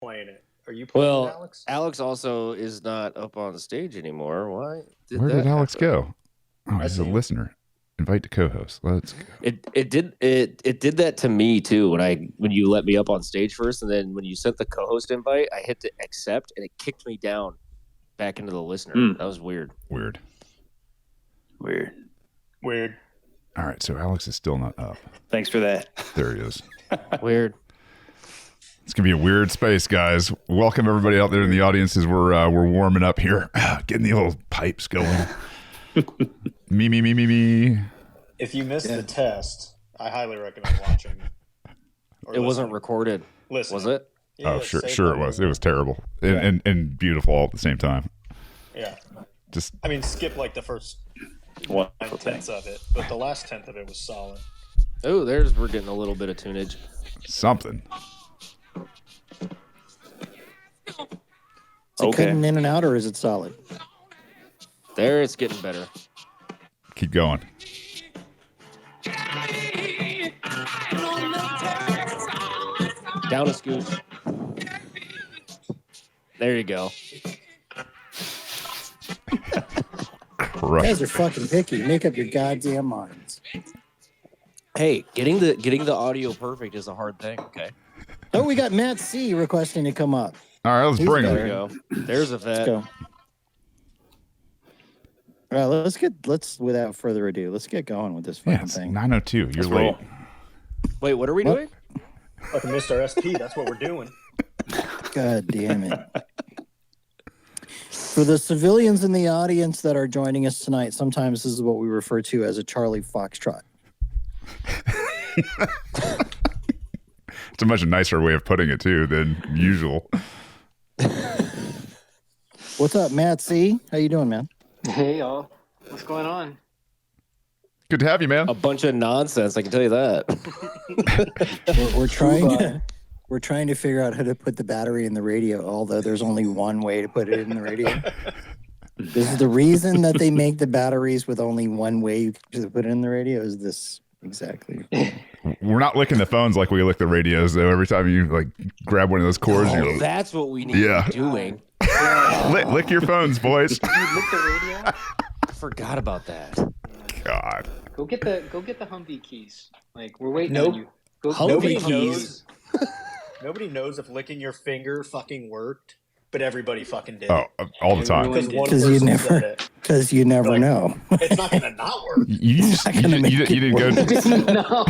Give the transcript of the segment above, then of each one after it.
playing it. Are you playing it, Alex? Alex also is not up on stage anymore. Why? Where did Alex go? Oh, he's a see him. listener. Invite to co-host. Let's go. It did that to me too when you let me up on stage first, and then when you sent the co-host invite, I hit the accept, and it kicked me down back into the listener. That was weird. Weird. All right, so Alex is still not up. Thanks for that. There he is. Weird. It's gonna be a weird space, guys. Welcome everybody out there in the audience as we're warming up here, getting the old pipes going. me. If you missed the test, I highly recommend watching. It wasn't recorded. Listen, was it? Yeah, sure it was. It was terrible and beautiful all at the same time. Yeah. Skip like the first 9/10 of it, but the last 10th of it was solid. Oh, we're getting a little bit of tunage. Something. Is it cutting in and out, or is it solid? There, it's getting better. Keep going. Down a scooch. There you go. You guys are fucking picky. Make up your goddamn minds. Hey, getting the audio perfect is a hard thing. Okay. Oh, we got Matt C requesting to come up. All right, let's bring There him. we go. There's a vet. Let's go. All right, let's without further ado, let's get going with this fucking thing. 9:02. You're late. Wait, what are we doing? Fucking Mr. SP, that's what we're doing. God damn it. For the civilians in the audience that are joining us tonight, sometimes this is what we refer to as a Charlie Foxtrot. It's a much nicer way of putting it too than usual. What's up, Matt C? How you doing, man? Hey, y'all. What's going on? Good to have you, man. A bunch of nonsense, I can tell you that. We're trying to figure out how to put the battery in the radio, although there's only one way to put it in the radio. This is the reason that they make the batteries with only one way to put it in the radio is this exactly. We're not licking the phones like we lick the radios, though. Every time you grab one of those cords, that's what we need to be doing. Lick your phones, boys. Did you lick the radio? I forgot about that. God. Go get the Humvee keys. We're waiting on you. Nobody knows. Nobody knows if licking your finger fucking worked, but everybody fucking did. Oh, all the time. Because you never know. It's not gonna not work. You didn't go. No.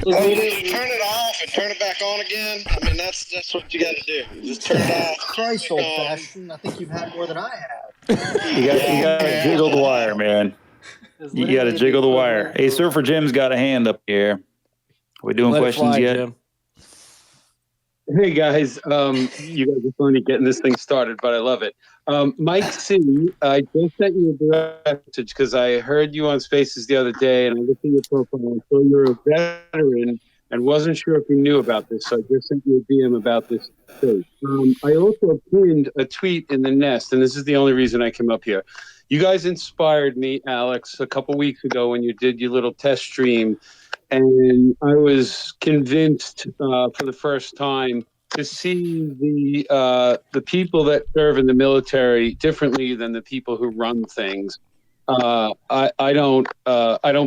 You didn't turn it off and turn it back on again. I mean, that's what you got to do. Just turn it off. Christ, old fashioned. I think you've had more than I have. You got to jiggle the wire, man. You got to jiggle the wire. Hey, Surfer Jim's got a hand up here. We doing questions yet? Jim. Hey guys, you guys are finally getting this thing started, but I love it. Mike C, I just sent you a direct message because I heard you on Spaces the other day, and I looked at your profile and saw you're a veteran and wasn't sure if you knew about this, so I just sent you a DM about this too. I also pinned a tweet in the Nest, and this is the only reason I came up here. You guys inspired me, Alex, a couple weeks ago when you did your little test stream. And I was convinced for the first time to see the people that serve in the military differently than the people who run things. I don't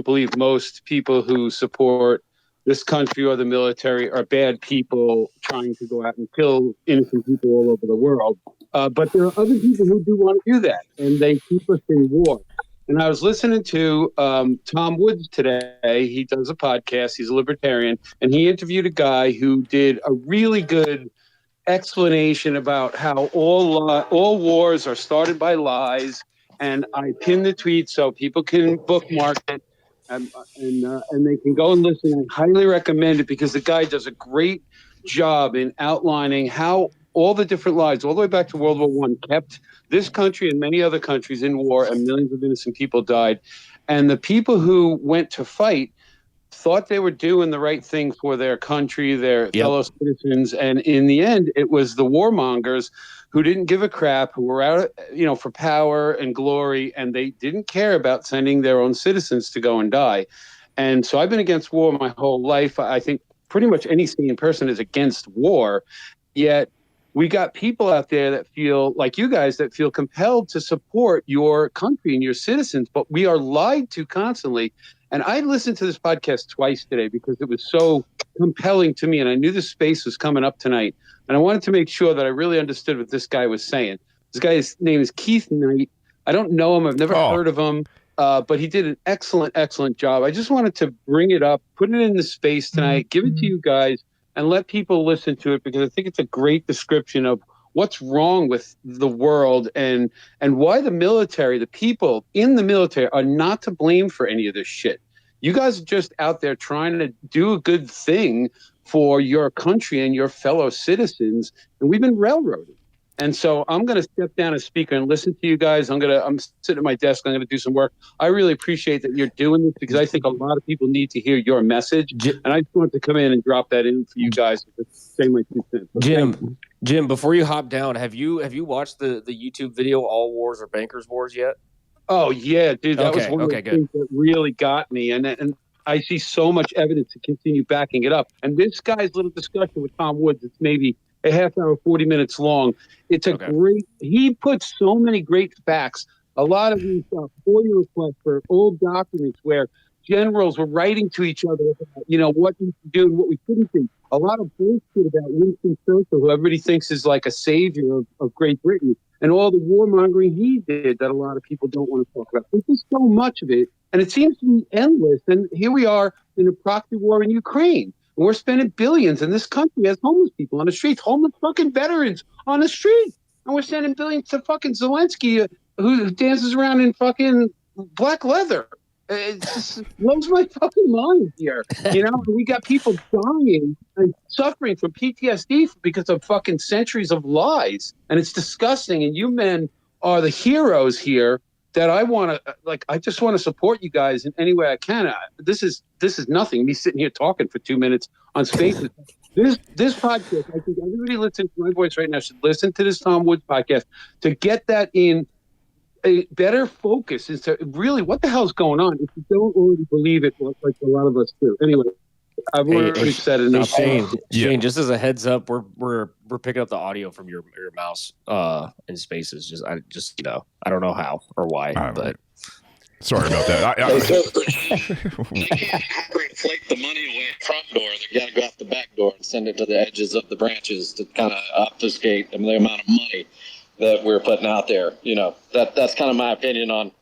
believe most people who support this country or the military are bad people trying to go out and kill innocent people all over the world. But there are other people who do want to do that, and they keep us in war. And I was listening to Tom Woods today. He does a podcast. He's a libertarian. And he interviewed a guy who did a really good explanation about how all wars are started by lies. And I pinned the tweet so people can bookmark it and they can go and listen. I highly recommend it because the guy does a great job in outlining how all the different lies, all the way back to World War I, kept this country and many other countries in war, and millions of innocent people died. And the people who went to fight thought they were doing the right thing for their country, their fellow citizens. And in the end, it was the warmongers who didn't give a crap, who were out, for power and glory, and they didn't care about sending their own citizens to go and die. And so I've been against war my whole life. I think pretty much any sane person is against war. Yet we got people out there that feel like you guys that feel compelled to support your country and your citizens, but we are lied to constantly. And I listened to this podcast twice today because it was so compelling to me. And I knew the space was coming up tonight. And I wanted to make sure that I really understood what this guy was saying. This guy's name is Keith Knight. I don't know him. I've never heard of him. But he did an excellent job. I just wanted to bring it up, put it in the space tonight, give it to you guys, and let people listen to it because I think it's a great description of what's wrong with the world and why the military, the people in the military, are not to blame for any of this shit. You guys are just out there trying to do a good thing for your country and your fellow citizens, and we've been railroaded. And so I'm going to step down as speaker and listen to you guys. I'm sitting at my desk. I'm going to do some work. I really appreciate that you're doing this because I think a lot of people need to hear your message. And I just wanted to come in and drop that in for you guys to say my 2 cents. Jim, before you hop down, have you watched the YouTube video "All Wars Are Bankers' Wars" yet? Oh yeah, dude, that was one of the things that really got me, and I see so much evidence to continue backing it up. And this guy's little discussion with Tom Woods, it's maybe a half hour, 40 minutes long. It's a great. He puts so many great facts. A lot of these FOIA requests for old documents where generals were writing to each other about, what we should do and what we shouldn't do. A lot of bullshit about Winston Churchill, who everybody thinks is like a savior of Great Britain, and all the warmongering he did that a lot of people don't want to talk about. There's just so much of it, and it seems to be endless. And here we are in a proxy war in Ukraine. And we're spending billions, and this country has homeless people on the streets, homeless fucking veterans on the street. And we're sending billions to fucking Zelensky, who dances around in fucking black leather. It just blows my fucking mind here. We got people dying and suffering from PTSD because of fucking centuries of lies. And it's disgusting. And you men are the heroes here that I want to, I just want to support you guys in any way I can. This is nothing. Me sitting here talking for 2 minutes on Spaces. This podcast, I think everybody listening to my voice right now should listen to this Tom Woods podcast to get that in a better focus into really what the hell's going on if you don't already believe it like a lot of us do. Anyway, I've already said enough. Shane, just as a heads up, we're picking up the audio from your mouse in Spaces. I don't know how or why, but sorry about that. They can't inflate the money away at the front door. They got to go out the back door and send it to the edges of the branches to kind of obfuscate the amount of money that we're putting out there. That's kind of my opinion on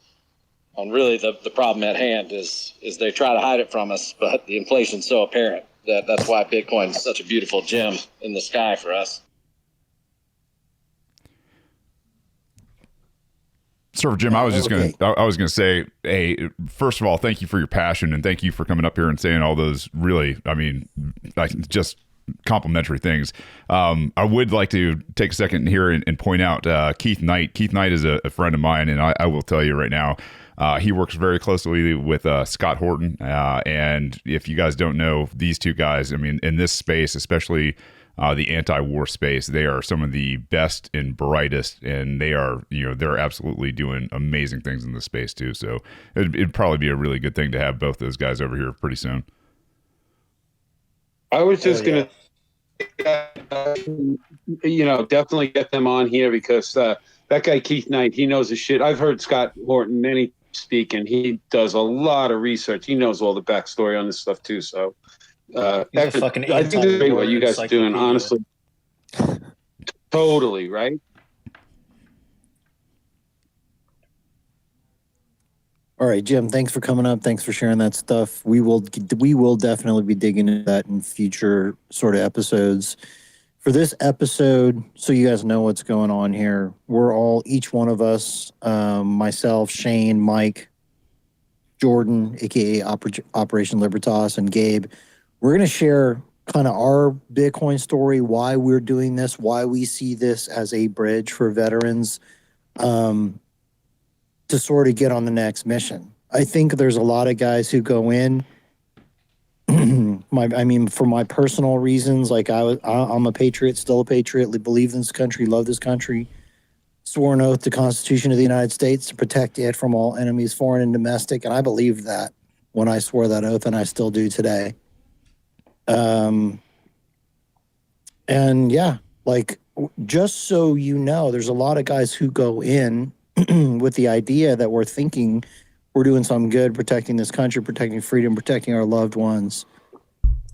really the problem at hand is they try to hide it from us, but the inflation's so apparent that's why Bitcoin is such a beautiful gem in the sky for us. Sir Jim, I was just going to say, hey, first of all, thank you for your passion and thank you for coming up here and saying all those really, just complimentary things. I would like to take a second here and point out Keith Knight. Keith Knight is a friend of mine, and I will tell you right now, he works very closely with Scott Horton. And if you guys don't know these two guys, in this space, especially the anti-war space, they are some of the best and brightest, and they are, they're absolutely doing amazing things in this space too. So it'd probably be a really good thing to have both those guys over here pretty soon. I was just going to, definitely get them on here because that guy, Keith Knight, he knows his shit. I've heard Scott Horton many speak, and he does a lot of research. He knows all the backstory on this stuff too. So I think it's great what you guys are doing, honestly. Totally, right? All right, Jim, thanks for coming up. Thanks for sharing that stuff. We will definitely be digging into that in future sort of episodes. For this episode, so you guys know what's going on here, each one of us, myself, Shane, Mike, Jordan, aka Operation Libertas, and Gabe, we're going to share kind of our Bitcoin story, why we're doing this, why we see this as a bridge for veterans to sort of get on the next mission. I think there's a lot of guys who go in, for my personal reasons, like I'm a patriot, still a patriot, believe in this country, love this country, swore an oath to the Constitution of the United States to protect it from all enemies, foreign and domestic, and I believed that when I swore that oath, and I still do today. And yeah, Like, just so you know, there's a lot of guys who go in with the idea that we're thinking we're doing something good, protecting this country, protecting freedom, protecting our loved ones,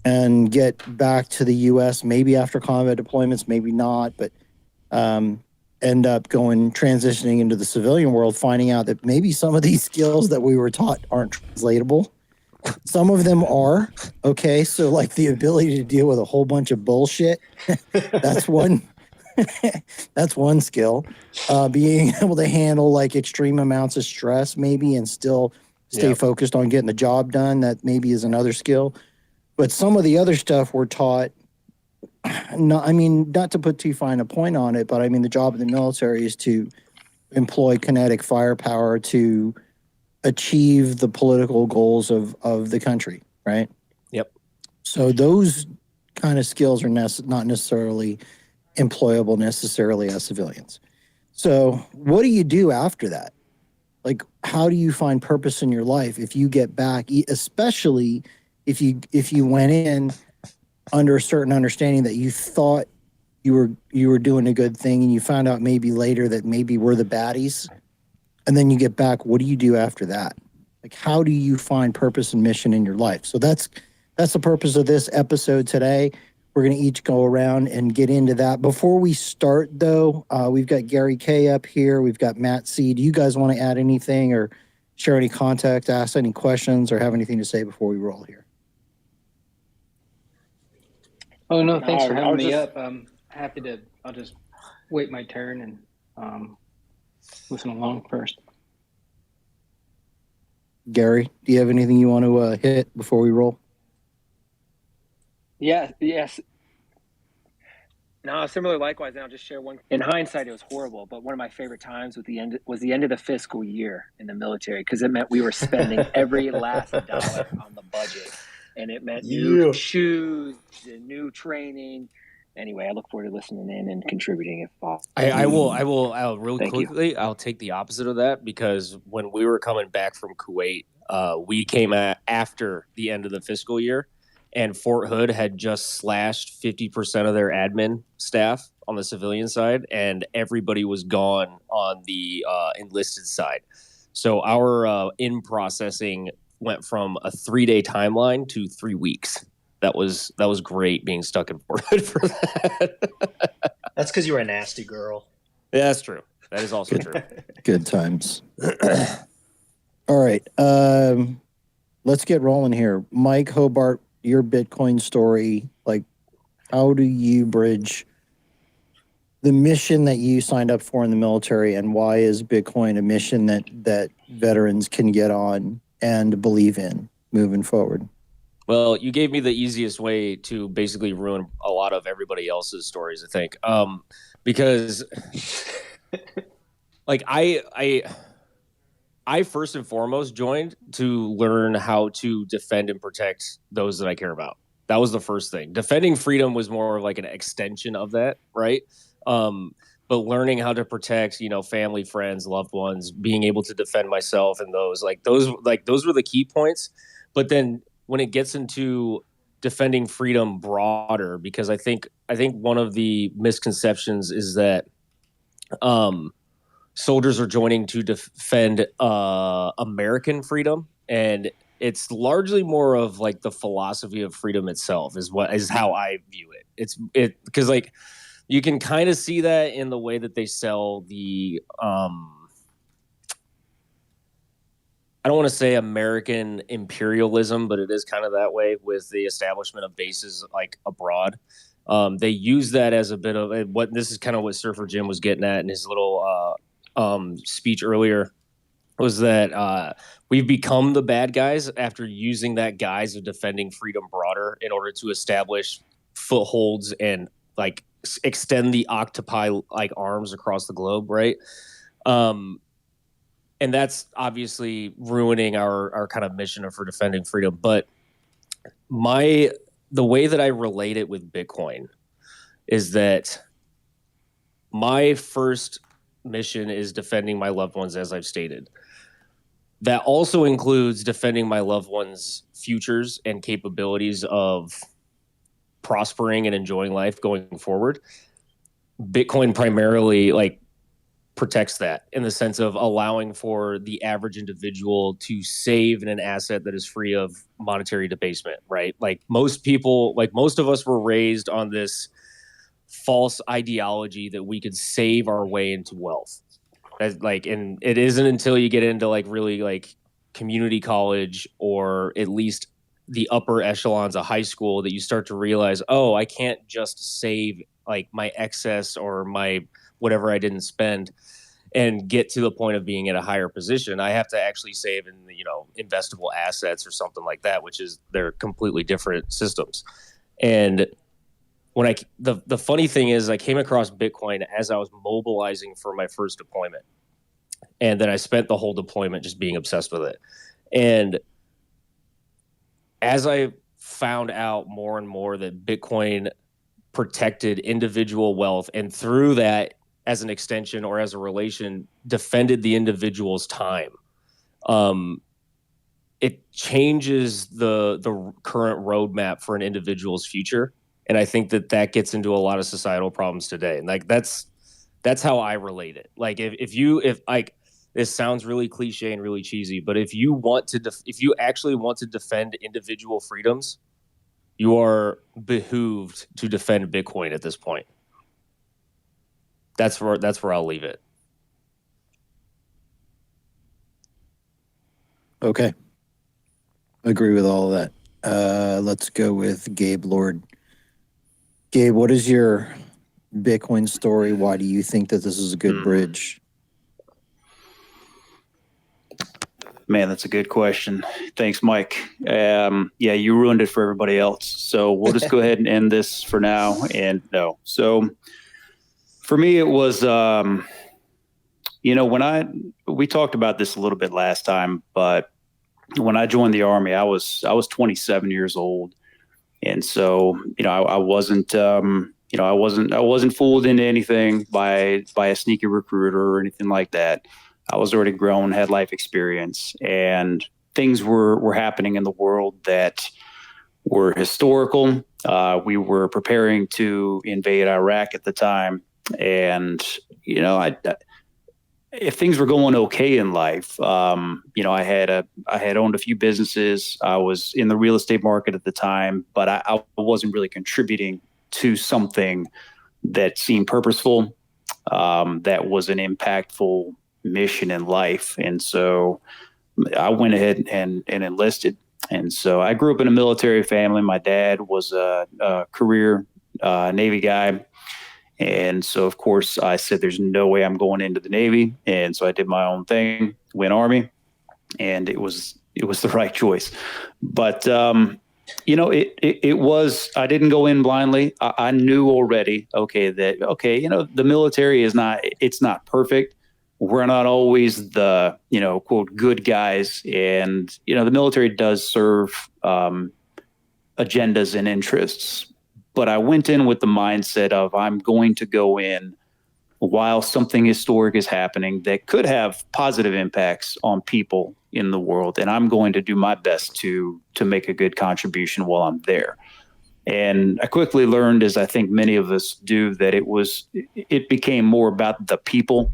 and get back to the U.S. maybe after combat deployments, maybe not, but end up transitioning into the civilian world, finding out that maybe some of these skills that we were taught aren't translatable. Some of them are. Okay, so like the ability to deal with a whole bunch of bullshit, that's one. That's one skill. Being able to handle like extreme amounts of stress, maybe, and still stay focused on getting the job done. That maybe is another skill. But some of the other stuff we're taught. Not to put too fine a point on it, but I mean, the job of the military is to employ kinetic firepower to achieve the political goals of the country, right? Yep. So those kind of skills are not necessarily employable necessarily as civilians. So what do you do after that? Like, how do you find purpose in your life if you get back, especially if you went in under a certain understanding that you thought you were doing a good thing, and you found out maybe later that maybe we're the baddies, and then you get back, what do you do after that? Like, how do you find purpose and mission in your life? So that's the purpose of this episode today. We're going to each go around and get into that. Before we start, though, we've got Gary K up here. We've got Matt C. Do you guys want to add anything or share any contact, ask any questions, or have anything to say before we roll here? Oh, no, thanks for having me up. I'm happy to. I'll just wait my turn and listen along first. Gary, do you have anything you want to hit before we roll? Yes. No, similar likewise, and I'll just share one. In hindsight, it was horrible, but one of my favorite times was the end of the fiscal year in the military, because it meant we were spending every last dollar on the budget, and it meant new shoes and new training. Anyway, I look forward to listening in and contributing if possible. I'll really quickly. I'll take the opposite of that, because when we were coming back from Kuwait, we came after the end of the fiscal year, and Fort Hood had just slashed 50% of their admin staff on the civilian side, and everybody was gone on the enlisted side. So our in processing went from a 3-day timeline to 3 weeks. That was great being stuck in Fort Hood for that. That's because you were a nasty girl. Yeah, that's true. That is also true. Good times. All right. Let's get rolling here. Mike Hobart, your Bitcoin story. Like, how do you bridge the mission that you signed up for in the military, and why is Bitcoin a mission that veterans can get on and believe in moving forward? Well, you gave me the easiest way to basically ruin a lot of everybody else's stories, I think. Because like I first and foremost joined to learn how to defend and protect those that I care about. That was the first thing. Defending freedom was more of like an extension of that, right? But learning how to protect, family, friends, loved ones, being able to defend myself, and those were the key points. But then when it gets into defending freedom broader, because I think one of the misconceptions is that soldiers are joining to defend American freedom, and it's largely more of like the philosophy of freedom itself is how I view it. It's because like you can kind of see that in the way that they sell the I don't want to say American imperialism, but it is kind of that way with the establishment of bases like abroad. They use that as a bit of what this is kind of what Surfer Jim was getting at in his little speech earlier, was that we've become the bad guys after using that guise of defending freedom broader in order to establish footholds and like extend the octopi like arms across the globe, right? And that's obviously ruining our kind of mission for defending freedom. But the way that I relate it with Bitcoin is that my first mission is defending my loved ones, as I've stated. That also includes defending my loved ones' futures and capabilities of prospering and enjoying life going forward. Bitcoin primarily like protects that in the sense of allowing for the average individual to save in an asset that is free of monetary debasement, right? Like most people, like most of us were raised on this false ideology that we could save our way into wealth. As like, and it isn't until you get into like really like community college or at least the upper echelons of high school that you start to realize, oh, I can't just save like my excess or my whatever I didn't spend and get to the point of being at a higher position. I have to actually save in, investable assets or something like that, which is they're completely different systems. And when the funny thing is I came across Bitcoin as I was mobilizing for my first deployment. And then I spent the whole deployment just being obsessed with it. And as I found out more and more that Bitcoin protected individual wealth, and through that, as an extension or as a relation, defended the individual's time, it changes the current roadmap for an individual's future. And I think that gets into a lot of societal problems today. And like that's how I relate it. Like if like this sounds really cliche and really cheesy, but if you actually want to defend individual freedoms, you are behooved to defend Bitcoin at this point. That's where I'll leave it. Okay. Agree with all of that. Let's go with Gabe Lord. Gabe, what is your Bitcoin story? Why do you think that this is a good bridge? Man, that's a good question. Thanks, Mike. Yeah, you ruined it for everybody else. So we'll just go ahead and end this for now. And no. So for me, it was, we talked about this a little bit last time, but when I joined the Army, I was 27 years old. And so, I wasn't fooled into anything by a sneaky recruiter or anything like that. I was already grown, had life experience, and things were happening in the world that were historical. We were preparing to invade Iraq at the time. And, if things were going okay in life, I had owned a few businesses. I was in the real estate market at the time, but I wasn't really contributing to something that seemed purposeful, that was an impactful mission in life. And so I went ahead and enlisted. And so I grew up in a military family. My dad was a career Navy guy. And so, of course, I said, there's no way I'm going into the Navy. And so I did my own thing, went Army, and it was the right choice. But, it was, I didn't go in blindly. I knew already, the military it's not perfect. We're not always the, quote, good guys. And, the military does serve agendas and interests. But I went in with the mindset of I'm going to go in while something historic is happening that could have positive impacts on people in the world. And I'm going to do my best to make a good contribution while I'm there. And I quickly learned, as I think many of us do, that it became more about the people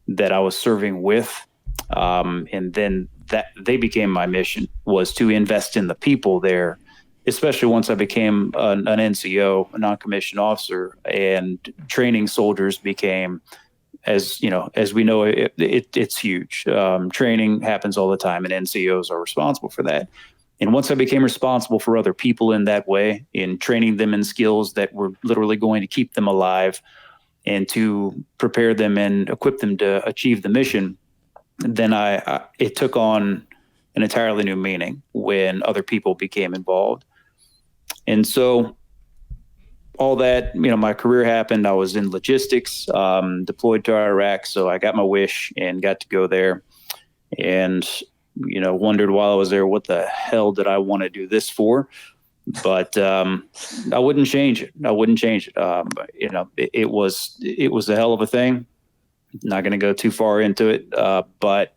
that I was serving with. And then that they became my mission, was to invest in the people there, especially once I became an NCO, a non-commissioned officer, and training soldiers became, as we know, it's huge. Training happens all the time, and NCOs are responsible for that. And once I became responsible for other people in that way, in training them in skills that were literally going to keep them alive and to prepare them and equip them to achieve the mission, then it took on an entirely new meaning when other people became involved. And so all that, my career happened. I was in logistics, deployed to Iraq. So I got my wish and got to go there, and, wondered while I was there, what the hell did I want to do this for? But I wouldn't change it. It was a hell of a thing. Not going to go too far into it, but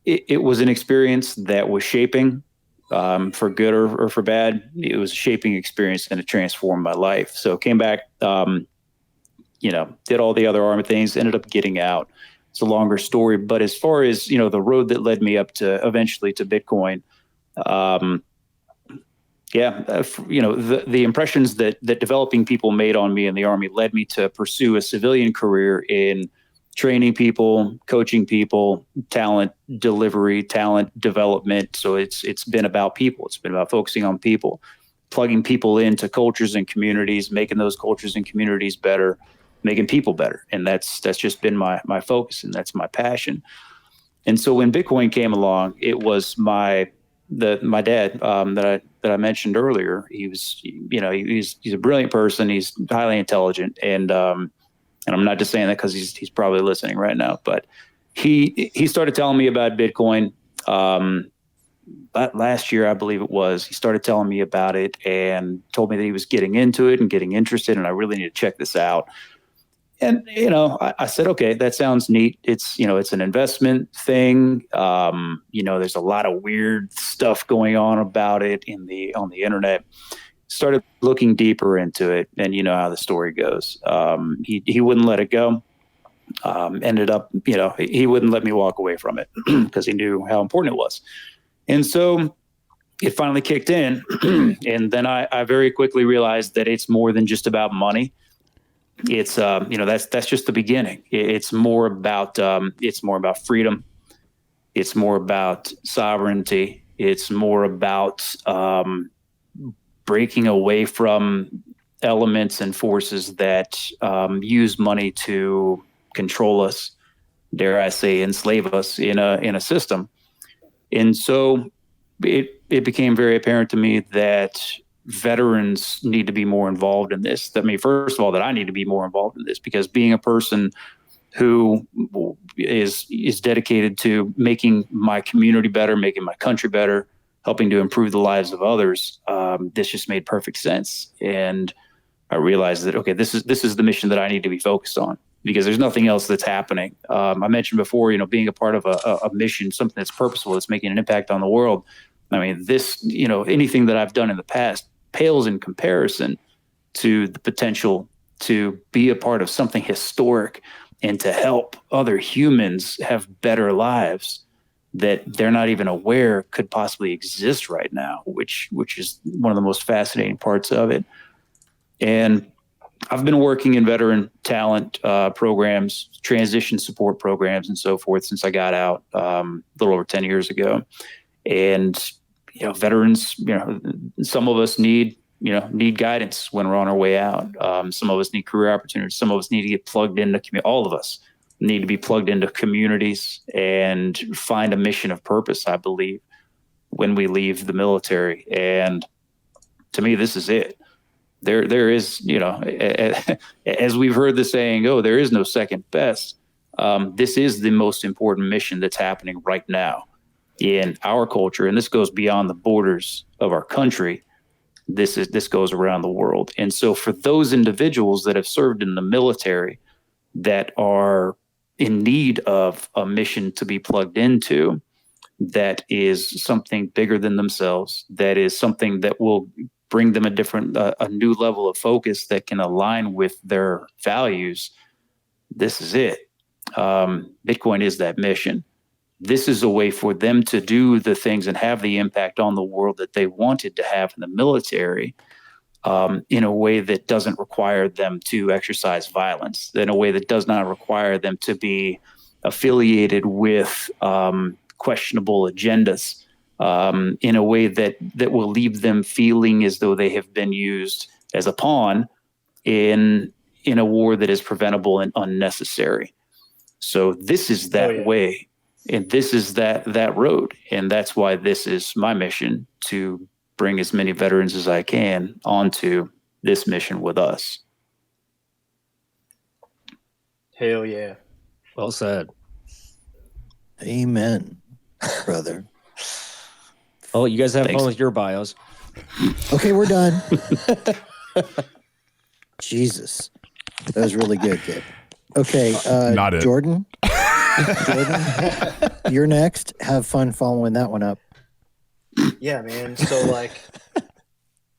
it was an experience that was shaping. For good or for bad, it was a shaping experience, and it transformed my life. So came back, did all the other Army things, ended up getting out. It's a longer story, but as far as, the road that led me up to eventually to Bitcoin, the impressions that developing people made on me in the Army led me to pursue a civilian career in training people, coaching people, talent delivery, talent development. So it's been about people. It's been about focusing on people, plugging people into cultures and communities, making those cultures and communities better, making people better. And that's just been my focus, and that's my passion. And so when Bitcoin came along, it was my dad that I mentioned earlier. He's a brilliant person. He's highly intelligent, and I'm not just saying that because he's probably listening right now. But he started telling me about Bitcoin last year, I believe it was. He started telling me about it and told me that he was getting into it and getting interested, and I really need to check this out. And, I said, okay, that sounds neat. It's an investment thing. There's a lot of weird stuff going on about it on the internet. Started looking deeper into it, and you know how the story goes. He wouldn't let it go. Ended up, he wouldn't let me walk away from it because he knew how important it was. And so it finally kicked in. And then I very quickly realized that it's more than just about money. It's that's just the beginning. It's more about freedom. It's more about sovereignty. It's more about breaking away from elements and forces that use money to control us, dare I say, enslave us in a system. And so it became very apparent to me that veterans need to be more involved in this. First of all, that I need to be more involved in this, because being a person who is dedicated to making my community better, making my country better, helping to improve the lives of others, this just made perfect sense. And I realized that, okay, this is the mission that I need to be focused on, because there's nothing else that's happening. I mentioned before, being a part of a mission, something that's purposeful, that's making an impact on the world. I mean, this, anything that I've done in the past pales in comparison to the potential to be a part of something historic and to help other humans have better lives that they're not even aware could possibly exist right now, which is one of the most fascinating parts of it. And I've been working in veteran talent programs, transition support programs, and so forth since I got out a little over 10 years ago. And veterans, some of us need guidance when we're on our way out. Some of us need career opportunities. Some of us need to get plugged into all of us need to be plugged into communities and find a mission of purpose, I believe, when we leave the military. And to me, this is it. There is, as we've heard the saying, oh, there is no second best. This is the most important mission that's happening right now in our culture. And this goes beyond the borders of our country. This goes around the world. And so for those individuals that have served in the military that are in need of a mission to be plugged into, that is something bigger than themselves, that is something that will bring them a new level of focus that can align with their values, this is it. Bitcoin is that mission. This is a way for them to do the things and have the impact on the world that they wanted to have in the military, in a way that doesn't require them to exercise violence, in a way that does not require them to be affiliated with questionable agendas, in a way that will leave them feeling as though they have been used as a pawn in a war that is preventable and unnecessary. So this is that way, and this is that road, and that's why this is my mission, to bring as many veterans as I can onto this mission with us. Hell yeah. Well said. Amen, brother. Oh, you guys have fun with your bios. Okay, we're done. Jesus. That was really good, Gabe. Okay, Not it. Jordan, you're next. Have fun following that one up. Yeah, man. So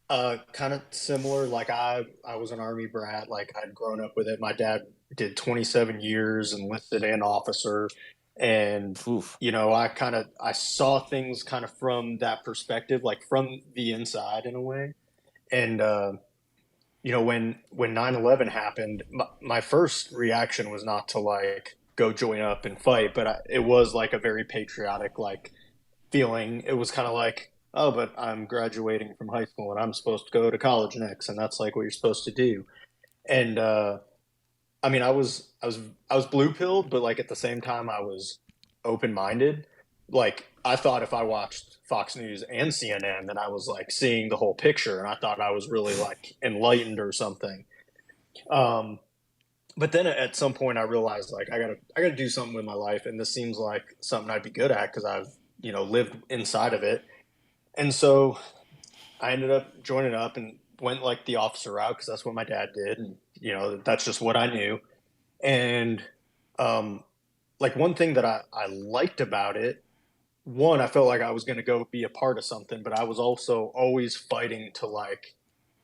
Kind of similar. Like I was an Army brat. Like I'd grown up with it. My dad did 27 years, enlisted and officer, and Oof. I saw things kind of from that perspective, like from the inside in a way. And when 9/11 happened, my first reaction was not to like go join up and fight, but it was like a very patriotic like feeling. It was kind of like, oh, but I'm graduating from high school and I'm supposed to go to college next, and that's like what you're supposed to do. And I mean, I was blue pilled, but like at the same time, I was open minded. Like I thought if I watched Fox News and CNN, then I was like seeing the whole picture, and I thought I was really like enlightened or something. Um, but then at some point, I realized like I gotta do something with my life, and this seems like something I'd be good at because I've lived inside of it. And so I ended up joining up and went like the officer route because that's what my dad did, and that's just what I knew. And um, like one thing that I liked about it, one, I felt like I was going to go be a part of something, but I was also always fighting to like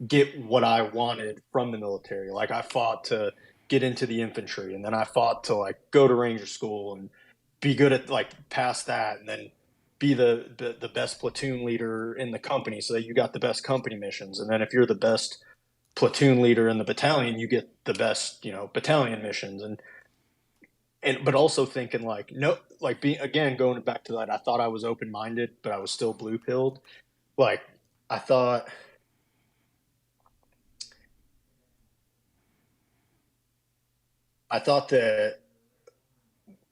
get what I wanted from the military. Like I fought to get into the infantry, and then I fought to like go to Ranger school and be good at like past that, and then be the best platoon leader in the company so that you got the best company missions. And then if you're the best platoon leader in the battalion, you get the best, battalion missions. And but also thinking like no, like being again going back to that, I thought I was open minded, but I was still blue pilled. Like I thought I thought that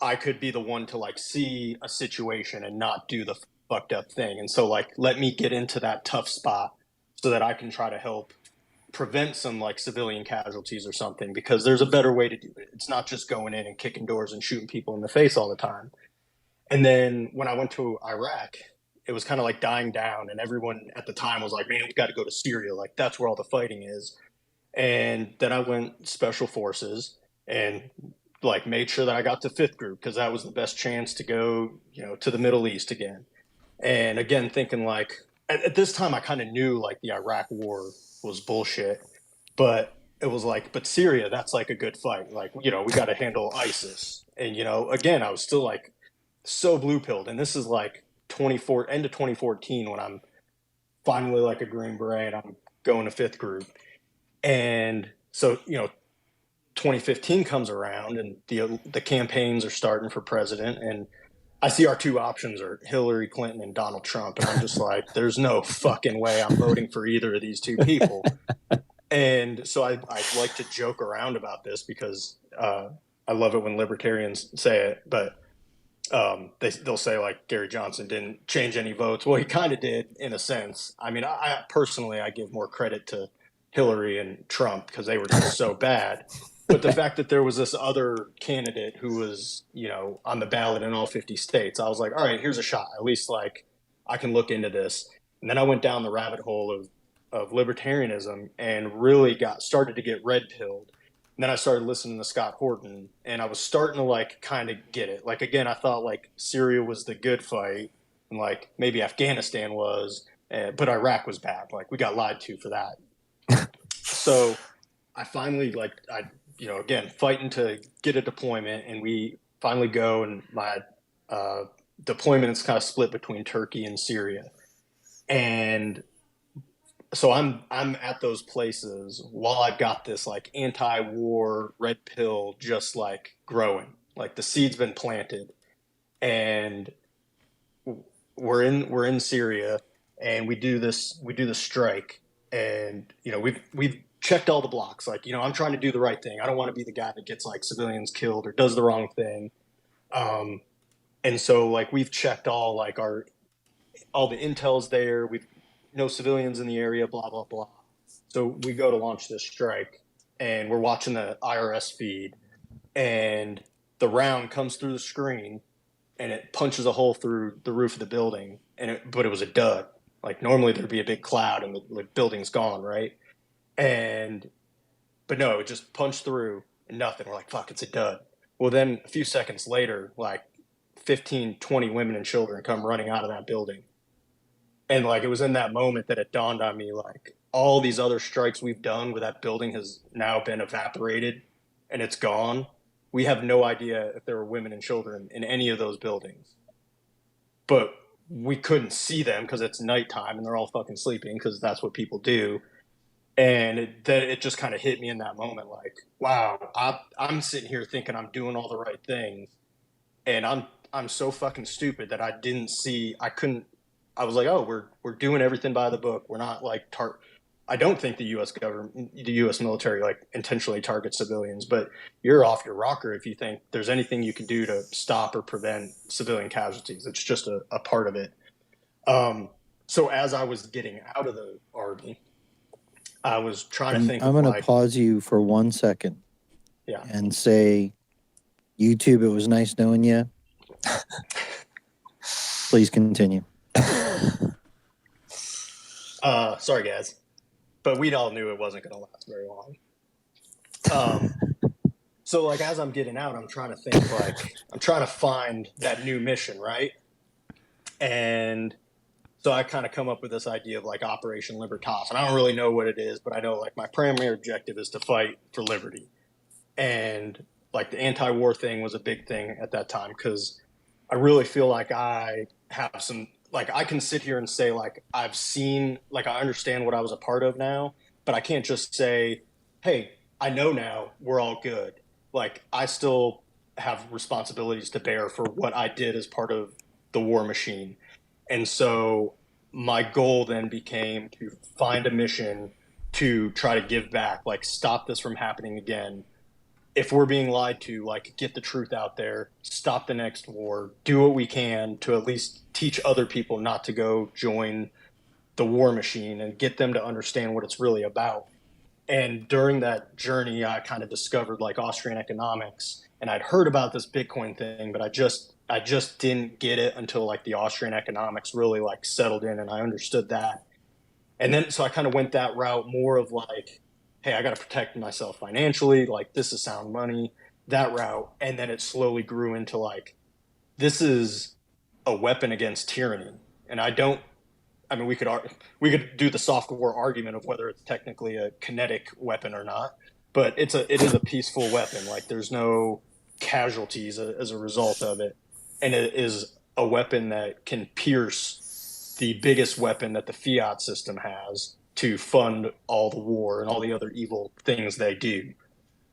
I could be the one to like see a situation and not do the fucked up thing. And so like let me get into that tough spot so that I can try to help prevent some like civilian casualties or something, because there's a better way to do it. It's not just going in and kicking doors and shooting people in the face all the time. And then when I went to Iraq, it was kind of like dying down, and everyone at the time was like, "Man, we got to go to Syria. Like that's where all the fighting is." And then I went special forces and like made sure that I got to fifth group because that was the best chance to go, to the Middle East again. And again, thinking like at this time, I kind of knew like the Iraq War was bullshit, but it was like, but Syria, that's like a good fight. Like, we got to handle ISIS. And again, I was still like so blue pilled, and this is like end of 2014 when I'm finally like a Green Beret and I'm going to fifth group. And so 2015 comes around and the campaigns are starting for president, and I see our two options are Hillary Clinton and Donald Trump, and I'm just like, there's no fucking way I'm voting for either of these two people. And so I like to joke around about this because I love it when libertarians say it, but they'll say like Gary Johnson didn't change any votes. Well, he kind of did in a sense. I mean, I personally I give more credit to Hillary and Trump because they were just so bad. But the fact that there was this other candidate who was, on the ballot in all 50 states, I was like, all right, here's a shot. At least like I can look into this. And then I went down the rabbit hole of libertarianism and really started to get red pilled. And then I started listening to Scott Horton, and I was starting to like kind of get it. Like again, I thought like Syria was the good fight, and like maybe Afghanistan was, but Iraq was bad. Like we got lied to for that. So I finally again fighting to get a deployment, and we finally go, and my deployment is kind of split between Turkey and Syria, and so I'm at those places while I've got this like anti-war red pill just like growing, like the seed's been planted, and we're in Syria, and we do this strike, and we've checked all the blocks, like I'm trying to do the right thing. I don't want to be the guy that gets like civilians killed or does the wrong thing. um and so like we've checked all the intel's there. We've no civilians in the area, blah, blah, blah. So we go to launch this strike, and we're watching the IRS feed, and the round comes through the screen and it punches a hole through the roof of the building. But it was a dud. Like normally there'd be a big cloud and the building's gone, right? But no, it just punched through and nothing. We're like, fuck, it's a dud. Well, then a few seconds later, like 15, 20 women and children come running out of that building. And like, it was in that moment that it dawned on me, like, all these other strikes we've done where that building has now been evaporated and it's gone. We have no idea if there were women and children in any of those buildings. But we couldn't see them because it's nighttime and they're all fucking sleeping, because that's what people do. And it just kind of hit me in that moment, like, wow, I'm sitting here thinking I'm doing all the right things, and I'm so fucking stupid that I didn't see. I was like, oh, we're doing everything by the book. We're not like I don't think the U.S. government, the U.S. military, like intentionally targets civilians, but you're off your rocker if you think there's anything you can do to stop or prevent civilian casualties. It's just a part of it. So as I was getting out of the army, I was trying to think. I'm going to pause you for 1 second. Yeah. And say, YouTube, it was nice knowing you. Please continue. Sorry, guys. But we all knew it wasn't going to last very long. So, like, as I'm getting out, I'm trying to think, like, I'm trying to find that new mission, right? And so I kind of come up with this idea of, like, Operation Libertas. And I don't really know what it is, but I know, like, my primary objective is to fight for liberty. And, like, the anti-war thing was a big thing at that time, because I really feel like I have some, like, I can sit here and say, like, I've seen, like, I understand what I was a part of now, but I can't just say, hey, I know now, we're all good. Like, I still have responsibilities to bear for what I did as part of the war machine. And so my goal then became to find a mission to try to give back, like, stop this from happening again. If we're being lied to, like, get the truth out there, stop the next war, do what we can to at least teach other people not to go join the war machine and get them to understand what it's really about. And during that journey, I kind of discovered, like, Austrian economics, and I'd heard about this Bitcoin thing, but I just didn't get it until, like, the Austrian economics really, like, settled in and I understood that. And then so I kind of went that route, more of like, hey, I got to protect myself financially, like, this is sound money, that route. And then it slowly grew into, like, this is a weapon against tyranny. And I mean, we could do the soft war argument of whether it's technically a kinetic weapon or not, but it is a peaceful weapon. Like, there's no casualties as a result of it. And it is a weapon that can pierce the biggest weapon that the fiat system has to fund all the war and all the other evil things they do.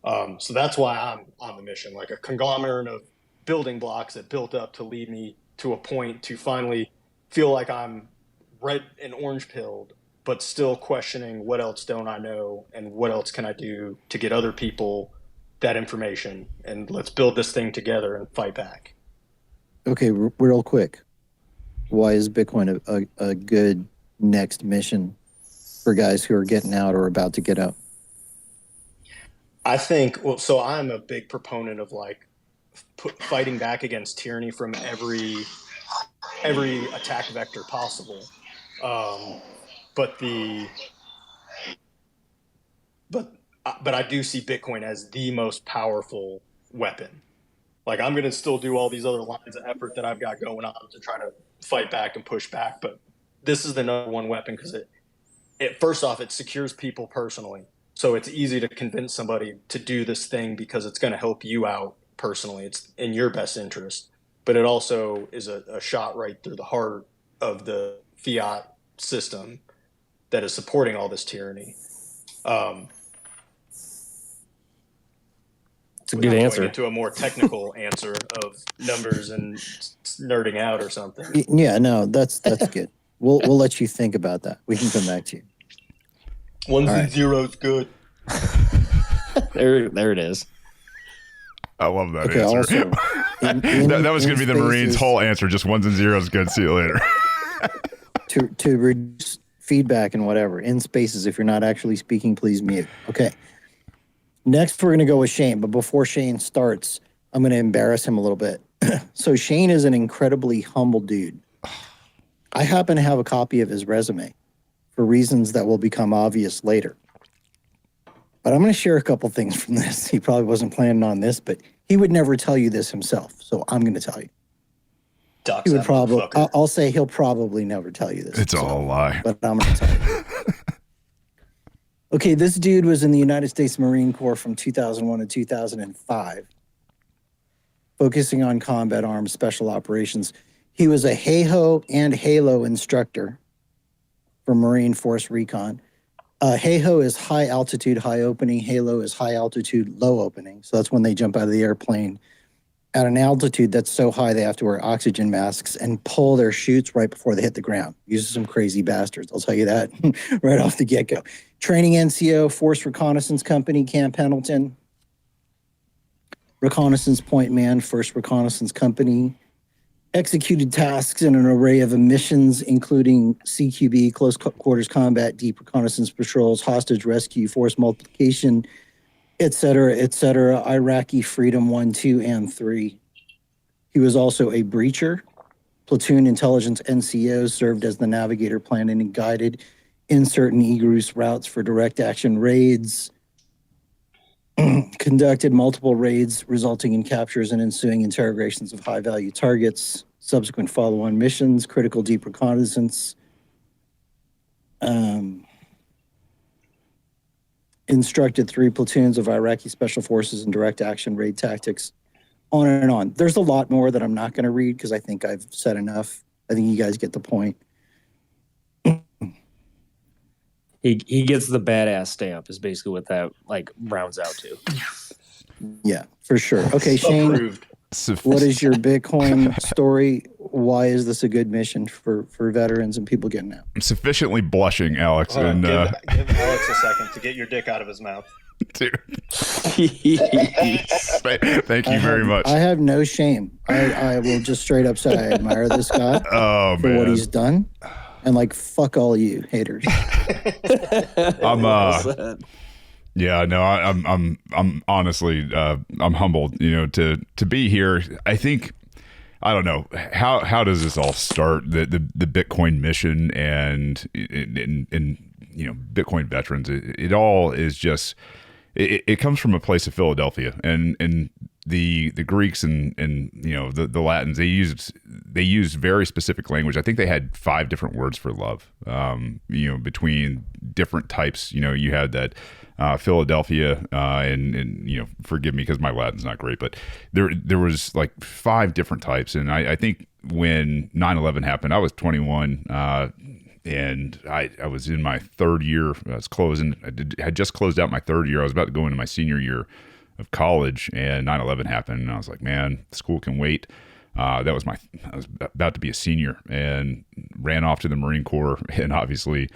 So that's why I'm on the mission, like a conglomerate of building blocks that built up to lead me to a point to finally feel like I'm red and orange pilled, but still questioning what else don't I know and what else can I do to get other people that information, and let's build this thing together and fight back. Okay, real quick. Why is Bitcoin a good next mission for guys who are getting out or about to get out? I think, well, so I'm a big proponent of, like, fighting back against tyranny from every attack vector possible. But I do see Bitcoin as the most powerful weapon. Like, I'm going to still do all these other lines of effort that I've got going on to try to fight back and push back. But this is the number one weapon, because it first off, it secures people personally. So it's easy to convince somebody to do this thing because it's going to help you out personally. It's in your best interest. But it also is a shot right through the heart of the fiat system that is supporting all this tyranny. It's a good answer. Going into a more technical answer of numbers and nerding out or something. Yeah, no, that's good. We'll let you think about that. We can come back to you. Ones and zeros, good. There it is. I love that okay, answer. Also, that was going to be the Marines' whole answer. Just ones and zeros, good. See you later. to reduce feedback and whatever, in spaces, if you're not actually speaking, please mute. Okay. Next, we're going to go with Shane. But before Shane starts, I'm going to embarrass him a little bit. So Shane is an incredibly humble dude. I happen to have a copy of his resume for reasons that will become obvious later. But I'm going to share a couple things from this. He probably wasn't planning on this, but he would never tell you this himself. So I'm going to tell you. ducks He would that probably. motherfucker. I'll say he'll probably never tell you this. It's all a lie. But I'm going to tell you. Okay, this dude was in the United States Marine Corps from 2001 to 2005, focusing on combat arms special operations. He was a HAHO and HALO instructor for Marine Force Recon. HAHO is high altitude, high opening. HALO is high altitude, low opening. So that's when they jump out of the airplane at an altitude that's so high they have to wear oxygen masks and pull their chutes right before they hit the ground. These are some crazy bastards, I'll tell you that right off the get-go. Training NCO, Force Reconnaissance Company, Camp Pendleton. Reconnaissance Point Man, First Reconnaissance Company. Executed tasks in an array of missions, including CQB, close quarters combat, deep reconnaissance patrols, hostage rescue, force multiplication, et cetera, Iraqi Freedom 1, 2, and 3. He was also a breacher, platoon intelligence NCO, served as the navigator, planning and guided in certain egress routes for direct action raids, conducted multiple raids resulting in captures and ensuing interrogations of high-value targets, subsequent follow-on missions, critical deep reconnaissance, instructed 3 platoons of Iraqi Special Forces in direct action raid tactics, on and on. There's a lot more that I'm not going to read because I think I've said enough. I think you guys get the point. He gets the badass stamp is basically what that like rounds out to. Yeah, for sure. Okay, Shane, Approved. what is your Bitcoin story? Why is this a good mission for veterans and people getting out? I'm sufficiently blushing, Alex. Hold on, and give Alex a second to get your dick out of his mouth. dude, thank you very much. I have no shame. I will just straight up say I admire this guy for what he's done. And like, fuck all you haters. I'm honestly, I'm humbled, to be here. I think, I don't know, how does this all start? The Bitcoin mission and Bitcoin veterans. It all is just, it comes from a place of Philadelphia, and the Greeks and the Latins, they used very specific language. I think they had 5 different words for love. Between different types. You had that Philadelphia, and forgive me because my Latin's not great, but there was like 5 different types. And I think when 9/11 happened, I was 21, and I was in my 3rd year. I was closing. I had just closed out my 3rd year. I was about to go into my senior year of college, and 9/11 happened, and I was like, man, school can wait. I was about to be a senior, and ran off to the Marine Corps, and obviously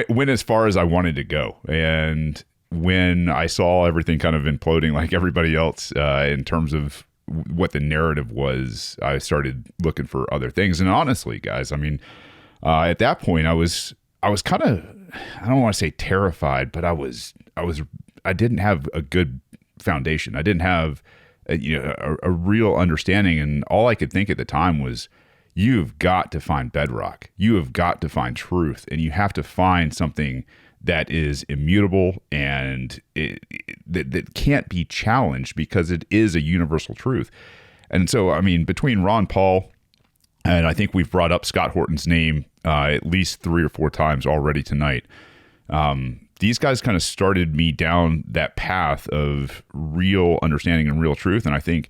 went as far as I wanted to go. And when I saw everything kind of imploding like everybody else, in terms of what the narrative was, I started looking for other things. And honestly, guys, I mean, at that point, I was kind of, I don't want to say terrified, but I didn't have a good foundation. I didn't have a real understanding. And all I could think at the time was, you've got to find bedrock. You have got to find truth, and you have to find something that is immutable and that can't be challenged, because it is a universal truth. And so, I mean, between Ron Paul, and I think we've brought up Scott Horton's name at least 3 or 4 times already tonight. These guys kind of started me down that path of real understanding and real truth. And I think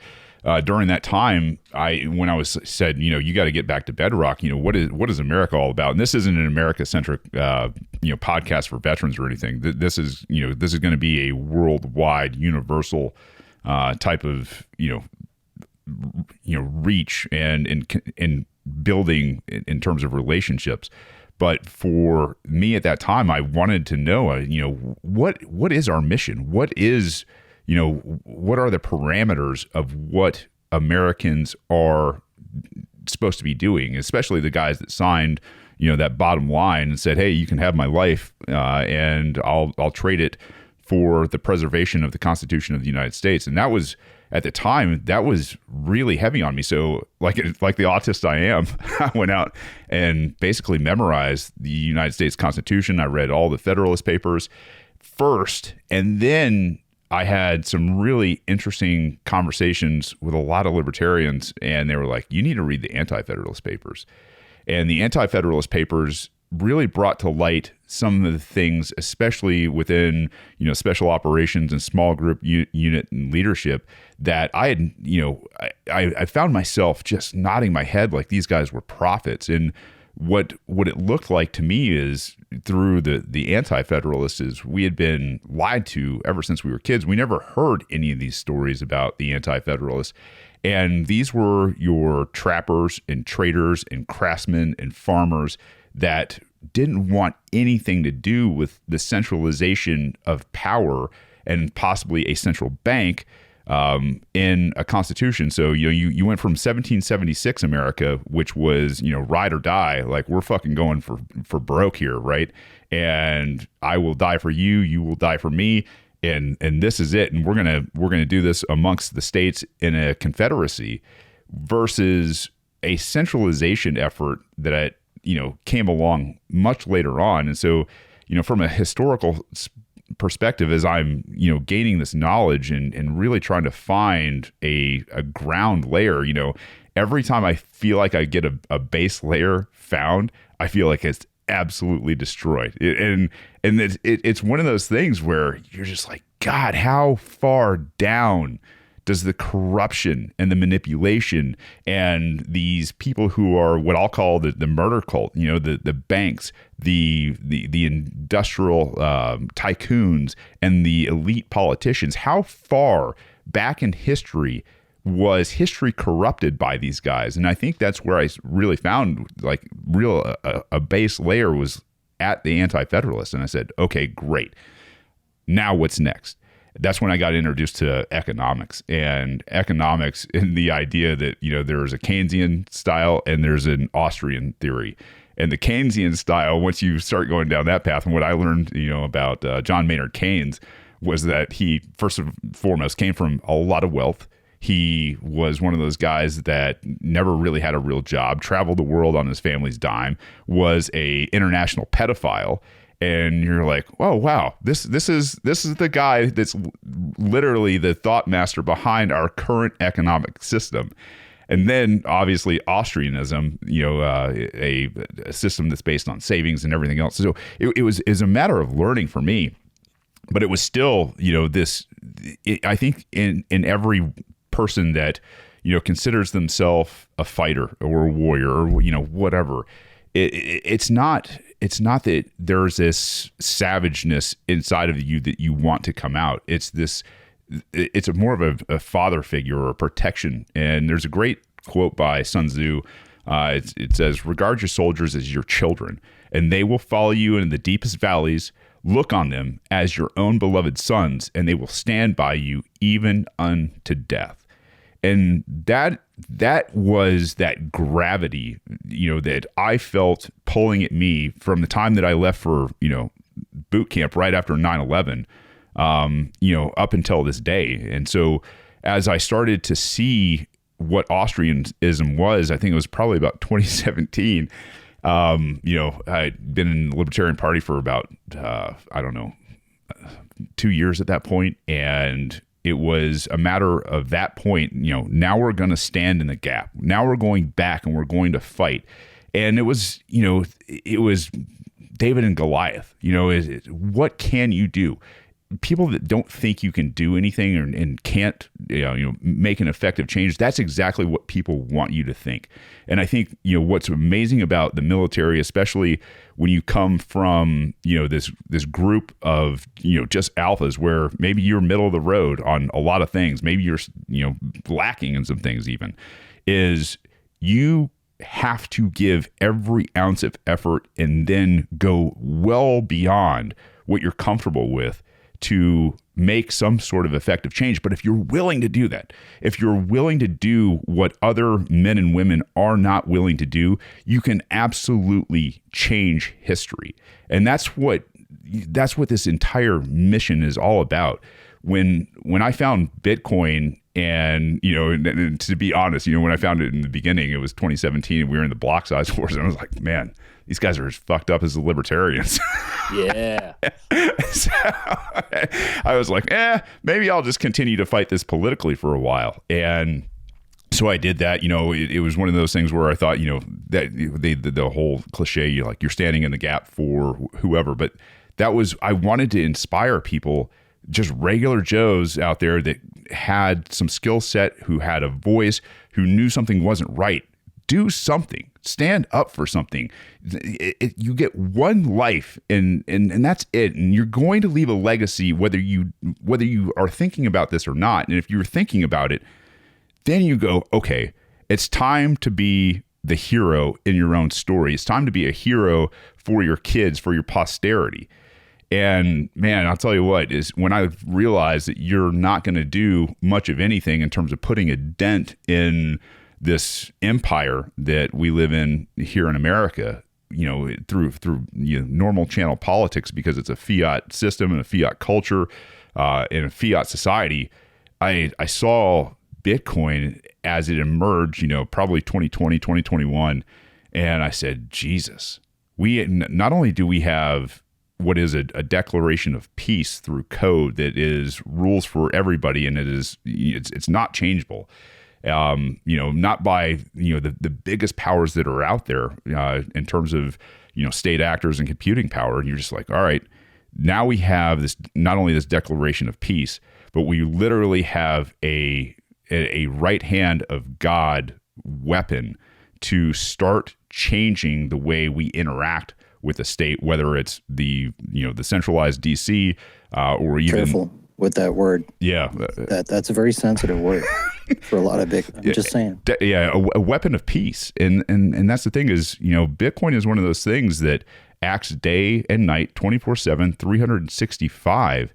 during that time, when I was said, you got to get back to bedrock, what is America all about? And this isn't an America-centric, podcast for veterans or anything. This is going to be a worldwide, universal type of, reach and building in terms of relationships. But for me at that time, I wanted to know, what is our mission? What is, what are the parameters of what Americans are supposed to be doing, especially the guys that signed, that bottom line and said, hey, you can have my life, and I'll trade it for the preservation of the Constitution of the United States. And that was, at the time, that was really heavy on me. So like the autist I am, I went out and basically memorized the United States Constitution. I read all the Federalist Papers first, and then I had some really interesting conversations with a lot of libertarians, and they were like, you need to read the Anti-Federalist Papers. And the Anti-Federalist Papers really brought to light some of the things, especially within, special operations and small group unit and leadership, that I had, I found myself just nodding my head like these guys were prophets. And what it looked like to me is, through the Anti-Federalists, is we had been lied to ever since we were kids. We never heard any of these stories about the Anti-Federalists. And these were your trappers and traders and craftsmen and farmers that didn't want anything to do with the centralization of power and possibly a central bank in a constitution. So you went from 1776 America, which was ride or die, like we're fucking going for broke here, right? And I will die for you, you will die for me, and this is it. And we're gonna do this amongst the states in a confederacy, versus a centralization effort that came along much later on. And so from a historical perspective, as I'm gaining this knowledge and really trying to find a ground layer, every time I feel like I get a base layer found, I feel like it's absolutely destroyed. It's one of those things where you're just like, God, how far down does the corruption and the manipulation and these people who are what I'll call the murder cult, the banks, the industrial tycoons, and the elite politicians, how far back in history was history corrupted by these guys? And I think that's where I really found like a base layer was at the Anti-Federalists. And I said, okay, great. Now what's next? That's when I got introduced to economics and the idea that, there's a Keynesian style and there's an Austrian theory. And the Keynesian style, once you start going down that path, and what I learned, about John Maynard Keynes was that he, first and foremost, came from a lot of wealth. He was one of those guys that never really had a real job, traveled the world on his family's dime, was a international pedophile. And you're like, oh wow, this is the guy that's literally the thought master behind our current economic system. And then obviously Austrianism, a system that's based on savings and everything else. So it was a matter of learning for me, but it was still I think in every person that considers themselves a fighter or a warrior or whatever, it's not that there's this savageness inside of you that you want to come out. It's more of a father figure or a protection. And there's a great quote by Sun Tzu. It says, regard your soldiers as your children, and they will follow you in the deepest valleys. Look on them as your own beloved sons, and they will stand by you even unto death. And that was that gravity, that I felt pulling at me from the time that I left for, boot camp right after 9/11, up until this day. And so as I started to see what Austrianism was, I think it was probably about 2017. I'd been in the Libertarian Party for about, 2 years at that point. And it was a matter of that point, now we're going to stand in the gap. Now we're going back and we're going to fight. And it was David and Goliath. What can you do? People that don't think you can do anything and can't, make an effective change, that's exactly what people want you to think. And I think, what's amazing about the military, especially when you come from, this group of, just alphas where maybe you're middle of the road on a lot of things, maybe you're, lacking in some things even, is you have to give every ounce of effort and then go well beyond what you're comfortable with to make some sort of effective change. But if you're willing to do that, if you're willing to do what other men and women are not willing to do, you can absolutely change history. And that's what this entire mission is all about. When I found Bitcoin And, and to be honest, when I found it in the beginning, it was 2017 and we were in the block size wars. And I was like, man, these guys are as fucked up as the libertarians. Yeah. So I was like, maybe I'll just continue to fight this politically for a while. And so I did that. It was one of those things where I thought, that the whole cliche, you're standing in the gap for whoever. But I wanted to inspire people, just regular Joes out there that had some skill set, who had a voice, who knew something wasn't right. Do something. Stand up for something. You get one life, and that's it. And you're going to leave a legacy, whether you are thinking about this or not. And if you're thinking about it, then you go, okay, it's time to be the hero in your own story. It's time to be a hero for your kids, for your posterity. And man, I'll tell you what, is when I realized that you're not going to do much of anything in terms of putting a dent in this empire that we live in here in America, through normal channel politics, because it's a fiat system and a fiat culture, in a fiat society. I saw Bitcoin as it emerged, probably 2020, 2021. And I said, Jesus, not only do we have what is a declaration of peace through code that is rules for everybody, and it's not changeable. Not by the biggest powers that are out there in terms of state actors and computing power. And you're just like, all right, now we have this, not only this declaration of peace, but we literally have a right hand of God weapon to start changing the way we interact with the state, whether it's the centralized DC or even. Careful with that word. Yeah, that's a very sensitive word for a lot of big. I'm just saying. A weapon of peace, and that's the thing is, Bitcoin is one of those things that acts day and night, 24/7, 365.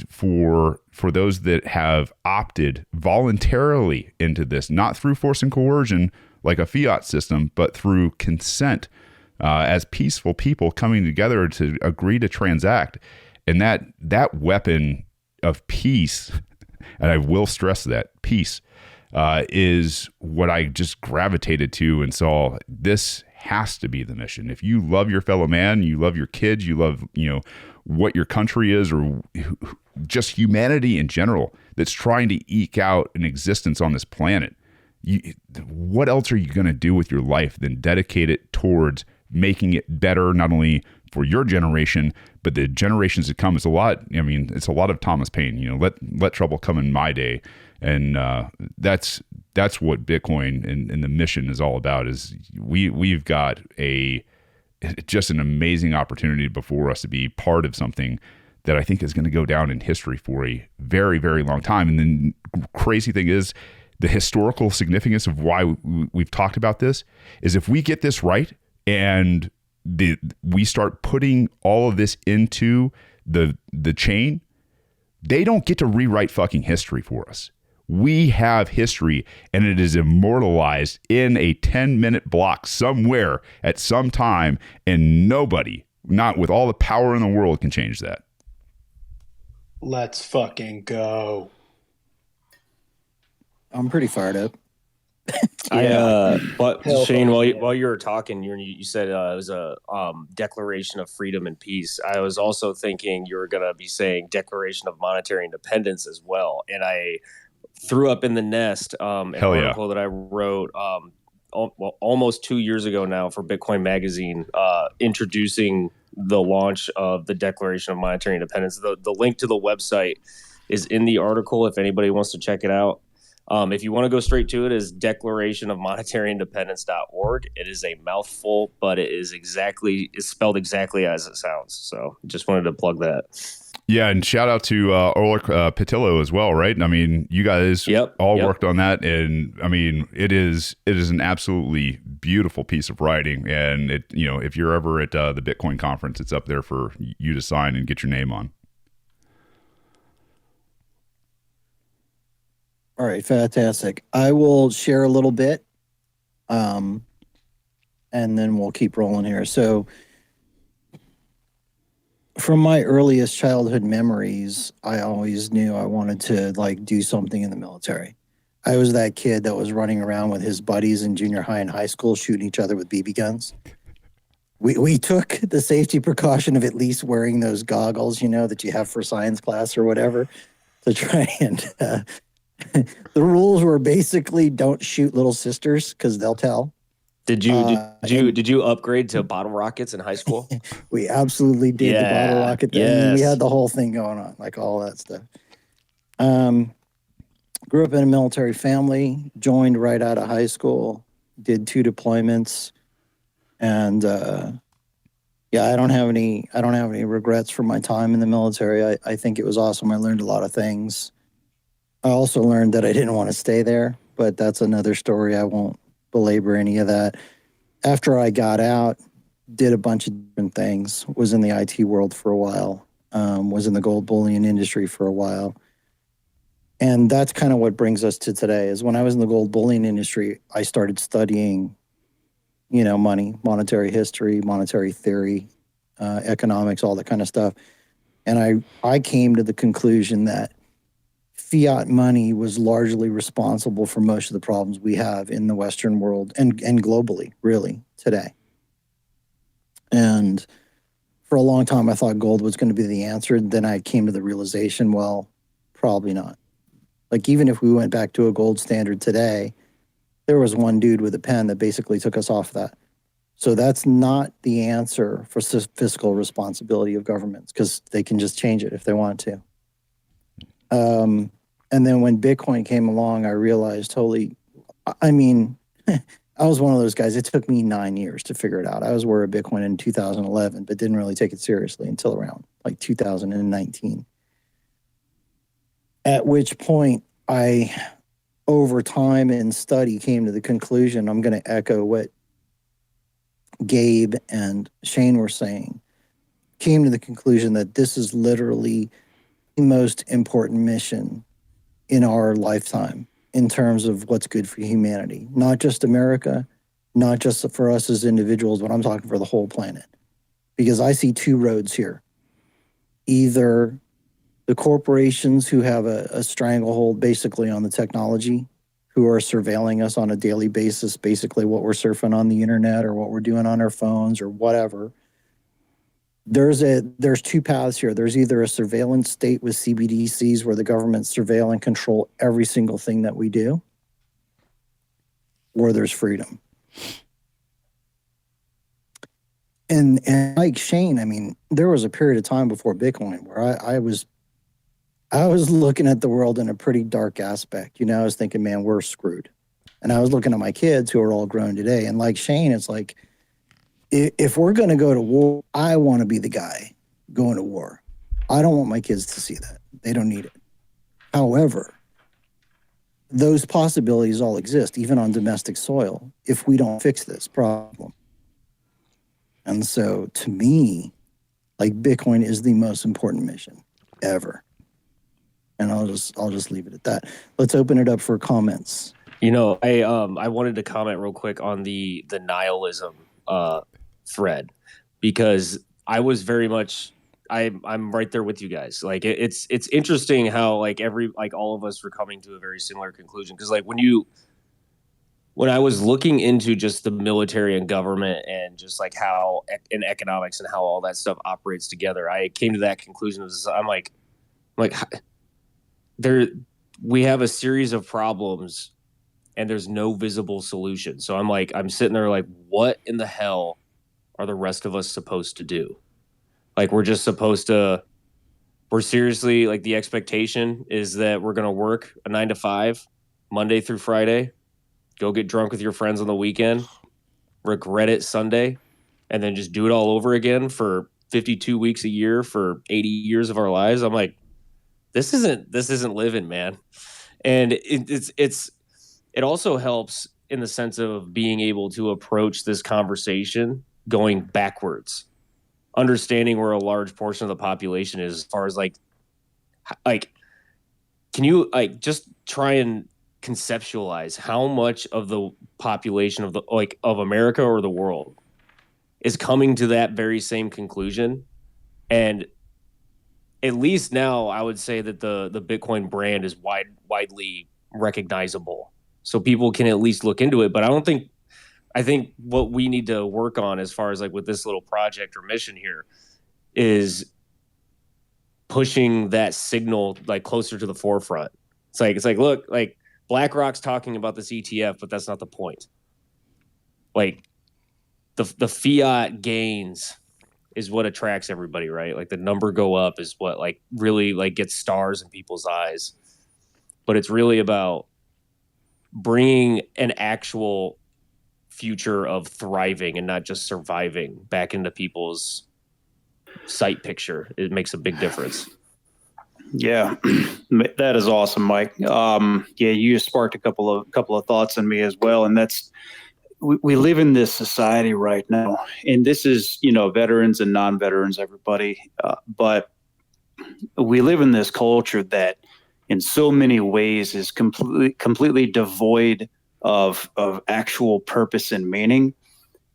For those that have opted voluntarily into this, not through force and coercion like a fiat system, but through consent, as peaceful people coming together to agree to transact. And that weapon of peace, and I will stress that, peace, is what I just gravitated to and saw. This has to be the mission. If you love your fellow man, you love your kids, you love what your country is, or just humanity in general that's trying to eke out an existence on this planet, what else are you going to do with your life than dedicate it towards making it better, not only for your generation, but the generations to come? It's a lot. It's a lot of Thomas Paine, let trouble come in my day. And that's what Bitcoin and the mission is all about. Is we've got just an amazing opportunity before us to be part of something that I think is going to go down in history for a very, very long time. And then crazy thing is, the historical significance of why we've talked about this is, if we get this right and we start putting all of this into the chain, they don't get to rewrite fucking history for us. We have history, and it is immortalized in a 10-minute block somewhere at some time, and nobody, not with all the power in the world, can change that. Let's fucking go. I'm pretty fired up. But Shane, while you were talking, you said it was a declaration of freedom and peace. I was also thinking you were going to be saying declaration of monetary independence as well. And I threw up in the nest an article that I wrote almost 2 years ago now for Bitcoin Magazine, introducing the launch of the Declaration of Monetary Independence. The link to the website is in the article if anybody wants to check it out. If you want to go straight to it, is declarationofmonetaryindependence.org. It is a mouthful, but it's spelled exactly as it sounds. So just wanted to plug that. Yeah, and shout out to Oleg Patillo as well, right? You guys worked on that, and it is an absolutely beautiful piece of writing. And if you're ever at the Bitcoin conference, it's up there for you to sign and get your name on. All right, fantastic. I will share a little bit, and then we'll keep rolling here. So from my earliest childhood memories, I always knew I wanted to like do something in the military. I was that kid that was running around with his buddies in junior high and high school shooting each other with BB guns. We took the safety precaution of at least wearing those goggles, you know, that you have for science class or whatever, to try and the rules were basically don't shoot little sisters because they'll tell. Did you upgrade to bottle rockets in high school? We absolutely did the bottle rocket thing. Yes. I mean, we had the whole thing going on, like all that stuff. Grew up in a military family, joined right out of high school, did 2 deployments, and yeah, I don't have any regrets for my time in the military. I think it was awesome. I learned a lot of things. I also learned that I didn't want to stay there, but that's another story. I won't belabor any of that. After I got out, did a bunch of different things, was in the IT world for a while, was in the gold bullion industry for a while. And that's kind of what brings us to today is when I was in the gold bullion industry, I started studying, you know, money, monetary history, monetary theory, economics, all that kind of stuff. And I came to the conclusion that fiat money was largely responsible for most of the problems we have in the Western world and globally, really, today. And for a long time, I thought gold was going to be the answer. Then I came to the realization, well, probably not. Like, even if we went back to a gold standard today, there was one dude with a pen that basically took us off that. So that's not the answer for fiscal responsibility of governments because they can just change it if they want to. And then when Bitcoin came along, I realized, I mean, I was one of those guys. It took me 9 years to figure it out. I was aware of Bitcoin in 2011, but didn't really take it seriously until around like 2019. At which point I, over time and study, came to the conclusion, I'm going to echo what Gabe and Shane were saying, came to the conclusion that this is literally the most important mission in our lifetime in terms of what's good for humanity, not just America, not just for us as individuals, but I'm talking for the whole planet. Because I see 2 roads here. Either the corporations who have a stranglehold basically on the technology, who are surveilling us on a daily basis, basically what we're surfing on the internet or what we're doing on our phones or whatever. There's 2 paths here. There's either a surveillance state with CBDCs where the government surveil and control every single thing that we do, or there's freedom. And like Shane, I mean, there was a period of time before Bitcoin where I was looking at the world in a pretty dark aspect. You know, I was thinking, man, we're screwed. And I was looking at my kids who are all grown today. And like Shane, it's like, if we're going to go to war, I want to be the guy going to war. I don't want my kids to see that. They don't need it. However, those possibilities all exist, even on domestic soil, if we don't fix this problem. And so to me, like, Bitcoin is the most important mission ever. And I'll just leave it at that. Let's open it up for comments. You know, I wanted to comment real quick on the nihilism thread, because I was very much I'm right there with you guys. Like, it's interesting how like all of us were coming to a very similar conclusion, because like when I was looking into just the military and government and just like how in economics and how all that stuff operates together, I came to that conclusion. I'm like we have a series of problems and there's no visible solution. So I'm sitting there like, what in the hell are the rest of us supposed to do? Like, we're seriously, like, the expectation is that we're going to work a 9 to 5 Monday through Friday, go get drunk with your friends on the weekend, regret it Sunday, and then just do it all over again for 52 weeks a year for 80 years of our lives. I'm like, this isn't living, man. And it also helps in the sense of being able to approach this conversation going backwards, understanding where a large portion of the population is, as far as like can you like just try and conceptualize how much of the population of America or the world is coming to that very same conclusion And at least now I would say that the Bitcoin brand is widely recognizable. So people can at least look into it. But I think what we need to work on as far as like with this little project or mission here is pushing that signal like closer to the forefront. It's like look, like BlackRock's talking about this ETF, but that's not the point. Like the fiat gains is what attracts everybody, right? Like the number go up is what like really like gets stars in people's eyes. But it's really about bringing an actual future of thriving and not just surviving back into people's sight picture. It makes a big difference. Yeah, that is awesome, Mike. Yeah, you just sparked a couple of thoughts in me as well, and that's we live in this society right now, and this is veterans and non-veterans, everybody, but we live in this culture that, in so many ways, is completely devoid of actual purpose and meaning.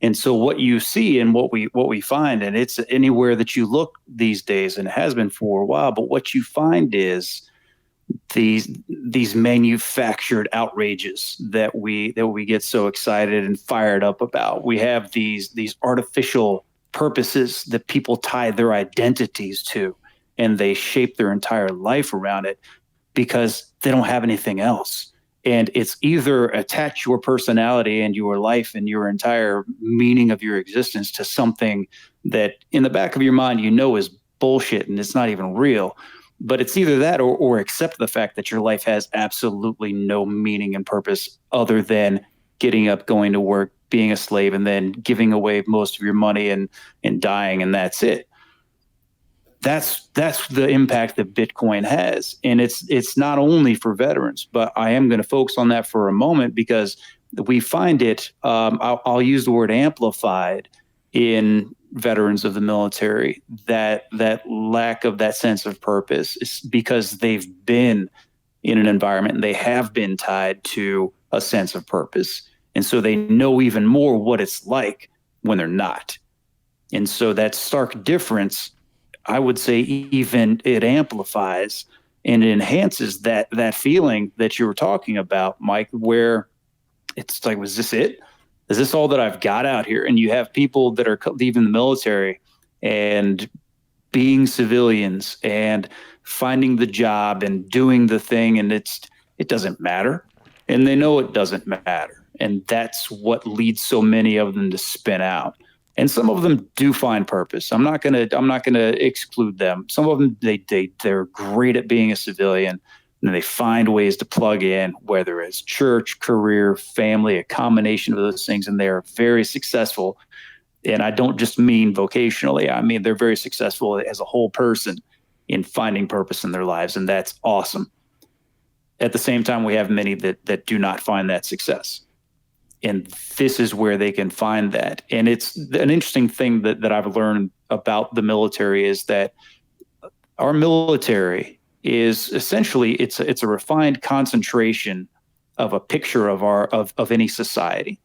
And so what you see and what we find, and it's anywhere that you look these days, and it has been for a while, but what you find is these manufactured outrages that we get so excited and fired up about. We have these artificial purposes that people tie their identities to, and they shape their entire life around it because they don't have anything else. And it's either attach your personality and your life and your entire meaning of your existence to something that in the back of your mind is bullshit and it's not even real. But it's either that or accept the fact that your life has absolutely no meaning and purpose other than getting up, going to work, being a slave, and then giving away most of your money and dying, and that's it. That's the impact that Bitcoin has. And it's not only for veterans, but I am going to focus on that for a moment because we find it, I'll use the word amplified in veterans of the military, that lack of that sense of purpose is because they've been in an environment and they have been tied to a sense of purpose. And so they know even more what it's like when they're not. And so that stark difference, I would say, even it amplifies and it enhances that feeling that you were talking about, Mike, where it's like, was this it? Is this all that I've got out here? And you have people that are leaving the military and being civilians and finding the job and doing the thing, and it doesn't matter. And they know it doesn't matter. And that's what leads so many of them to spin out. And some of them do find purpose. I'm not gonna exclude them. Some of them they're great at being a civilian, and they find ways to plug in, whether it's church, career, family, a combination of those things, and they're very successful. And I don't just mean vocationally. I mean they're very successful as a whole person in finding purpose in their lives, and that's awesome. At the same time, we have many that do not find that success. And this is where they can find that. And it's an interesting thing that I've learned about the military is that our military is essentially it's a refined concentration of a picture of any society.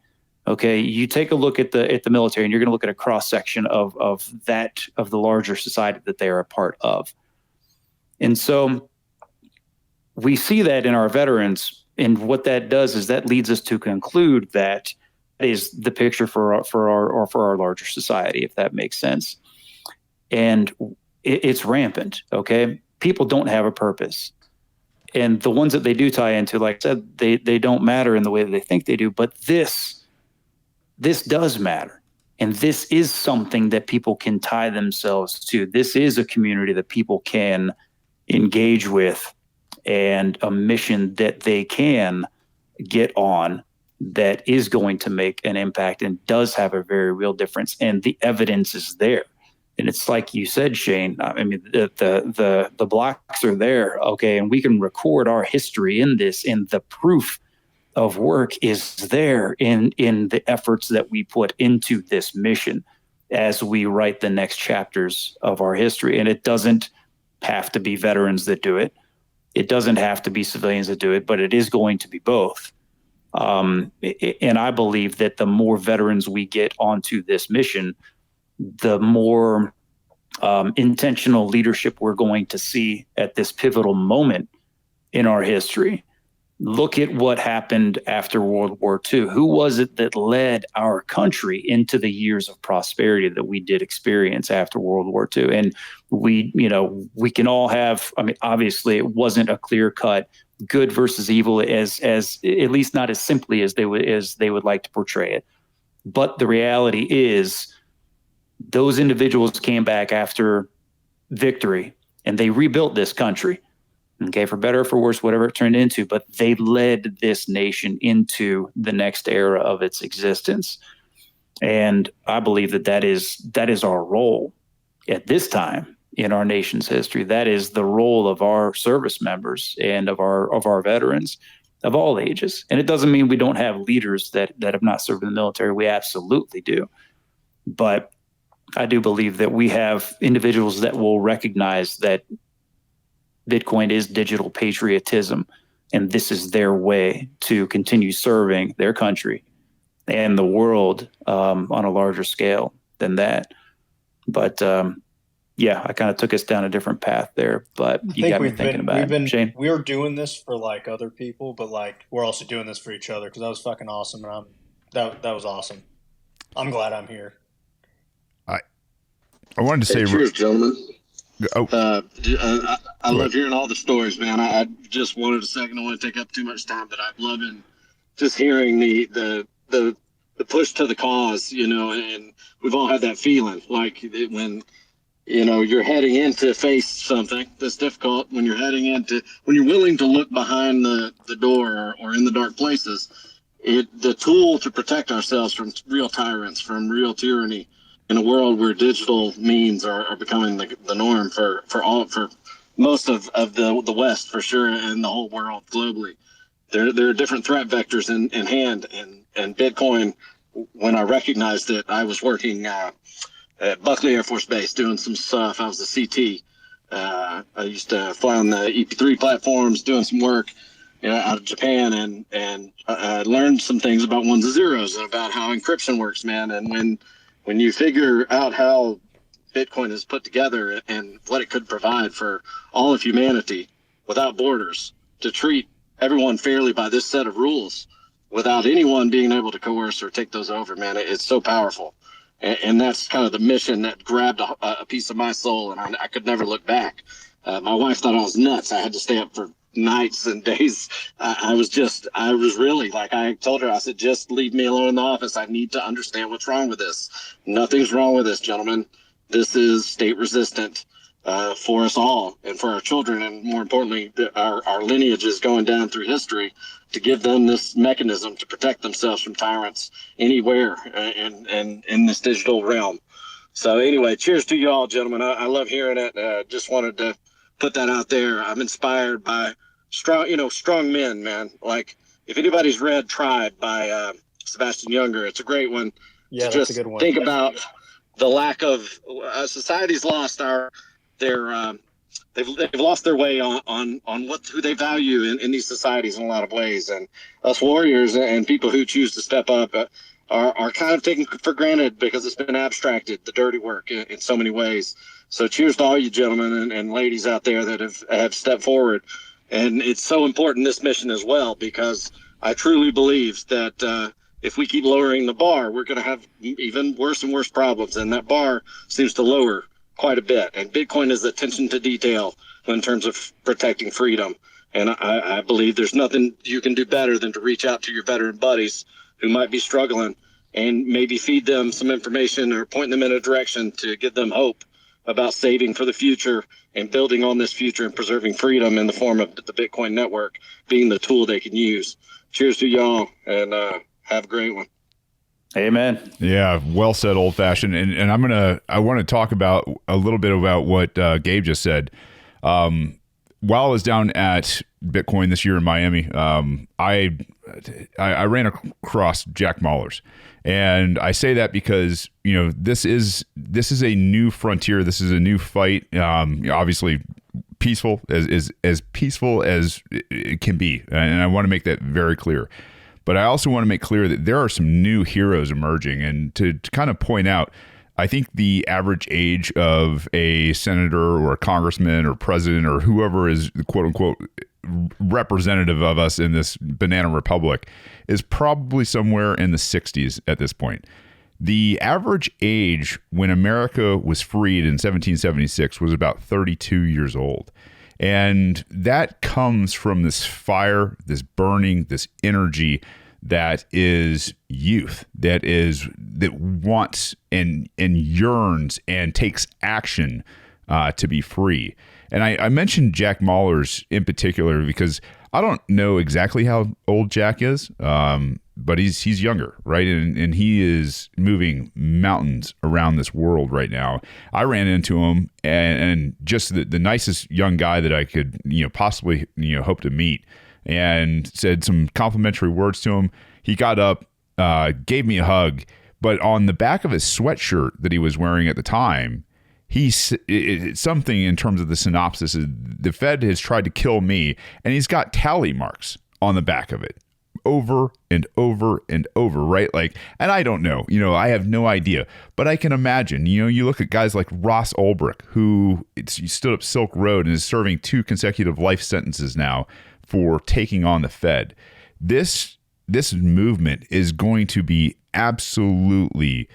Okay, you take a look at the military, and you're going to look at a cross section of the larger society that they are a part of. And so we see that in our veterans. And what that does is that leads us to conclude that is the picture for our larger society, if that makes sense. And it's rampant. Okay, people don't have a purpose, and the ones that they do tie into, like I said, they don't matter in the way that they think they do. But this does matter, and this is something that people can tie themselves to. This is a community that people can engage with, and a mission that they can get on that is going to make an impact and does have a very real difference. And the evidence is there. And it's like you said, Shane, I mean, the blocks are there. Okay. And we can record our history in this, and the proof of work is there in the efforts that we put into this mission as we write the next chapters of our history. And it doesn't have to be veterans that do it. It doesn't have to be civilians that do it, but it is going to be both. And I believe that the more veterans we get onto this mission, the more intentional leadership we're going to see at this pivotal moment in our history. Look at what happened after World War II. Who was it that led our country into the years of prosperity that we did experience after World War II? And we can all have, obviously it wasn't a clear cut good versus evil, as at least not as simply as they would like to portray it. But the reality is those individuals came back after victory and they rebuilt this country. Okay, for better or for worse, whatever it turned into, but they led this nation into the next era of its existence. And I believe that is our role at this time in our nation's history. That is the role of our service members and of our veterans of all ages. And it doesn't mean we don't have leaders that have not served in the military. We absolutely do. But I do believe that we have individuals that will recognize that Bitcoin is digital patriotism, and this is their way to continue serving their country and the world on a larger scale than that. But I kind of took us down a different path there, but you got me thinking about it. Shane? We're doing this for like other people, but like we're also doing this for each other because that was fucking awesome, and that was awesome. I'm glad I'm here. I wanted to say, cheers, gentlemen. Oh. I love hearing all the stories, man. I just wanted a second. I don't want to take up too much time, but I'm loving just hearing the push to the cause, and we've all had that feeling like when, you're heading in to face something that's difficult, when you're willing to look behind the door or in the dark places, the tool to protect ourselves from real tyrants, from real tyranny, in a world where digital means are becoming the norm for most of the West, for sure, and the whole world globally. There are different threat vectors in hand, and Bitcoin, when I recognized it, I was working at Buckley Air Force Base doing some stuff. I was a CT. I used to fly on the EP3 platforms, doing some work out of Japan, and I learned some things about ones and zeros and about how encryption works, man. And when you figure out how Bitcoin is put together and what it could provide for all of humanity without borders, to treat everyone fairly by this set of rules without anyone being able to coerce or take those over, man, it's so powerful. And that's kind of the mission that grabbed a piece of my soul, and I could never look back. My wife thought I was nuts. I had to stay up for nights and days. I was really, like I told her, I said, just leave me alone in the office. I need to understand what's wrong with this. Nothing's wrong with this, gentlemen. This is state resistant for us all and for our children, and more importantly, our lineages going down through history, to give them this mechanism to protect themselves from tyrants anywhere and in this digital realm. So anyway, cheers to you all, gentlemen. I love hearing it. Just wanted to put that out there. I'm inspired by strong men, man. Like, if anybody's read Tribe by Sebastian Junger, it's a great one. Yeah, to that's just a good one. Think about the lack of society's lost they've lost their way on who they value in these societies in a lot of ways, and us warriors and people who choose to step up are kind of taken for granted because it's been abstracted, the dirty work in so many ways. So cheers to all you gentlemen and ladies out there that have stepped forward. And it's so important, this mission as well, because I truly believe that if we keep lowering the bar, we're going to have even worse and worse problems. And that bar seems to lower quite a bit. And Bitcoin is attention to detail in terms of protecting freedom. And I believe there's nothing you can do better than to reach out to your veteran buddies who might be struggling and maybe feed them some information or point them in a direction to give them hope about saving for the future and building on this future and preserving freedom in the form of the Bitcoin network being the tool they can use. Cheers to y'all, and have a great one. Amen. Yeah, well said, old fashioned. And I want to talk about a little bit about what Gabe just said. While I was down at Bitcoin this year in Miami, I ran across Jack Mallers. And I say that because, this is a new frontier. This is a new fight. Obviously peaceful, as peaceful as it can be. And I want to make that very clear. But I also want to make clear that there are some new heroes emerging. And to kind of point out, I think the average age of a senator or a congressman or president or whoever is quote unquote representative of us in this banana republic is probably somewhere in the 60s at this point. The average age when America was freed in 1776 was about 32 years old. And that comes from this fire, this burning, this energy that is youth, that wants and yearns and takes action to be free. And I mentioned Jack Mahler's in particular because I don't know exactly how old Jack is, but he's younger, right? And he is moving mountains around this world right now. I ran into him and just the nicest young guy that I could possibly hope to meet, and said some complimentary words to him. He got up, gave me a hug, but on the back of his sweatshirt that he was wearing at the time, it's something in terms of the synopsis is the Fed has tried to kill me, and he's got tally marks on the back of it over and over and over, right? Like, and I don't know, I have no idea, but I can imagine, you look at guys like Ross Ulbricht, who stood up Silk Road and is serving 2 consecutive life sentences now for taking on the Fed. This movement is going to be absolutely,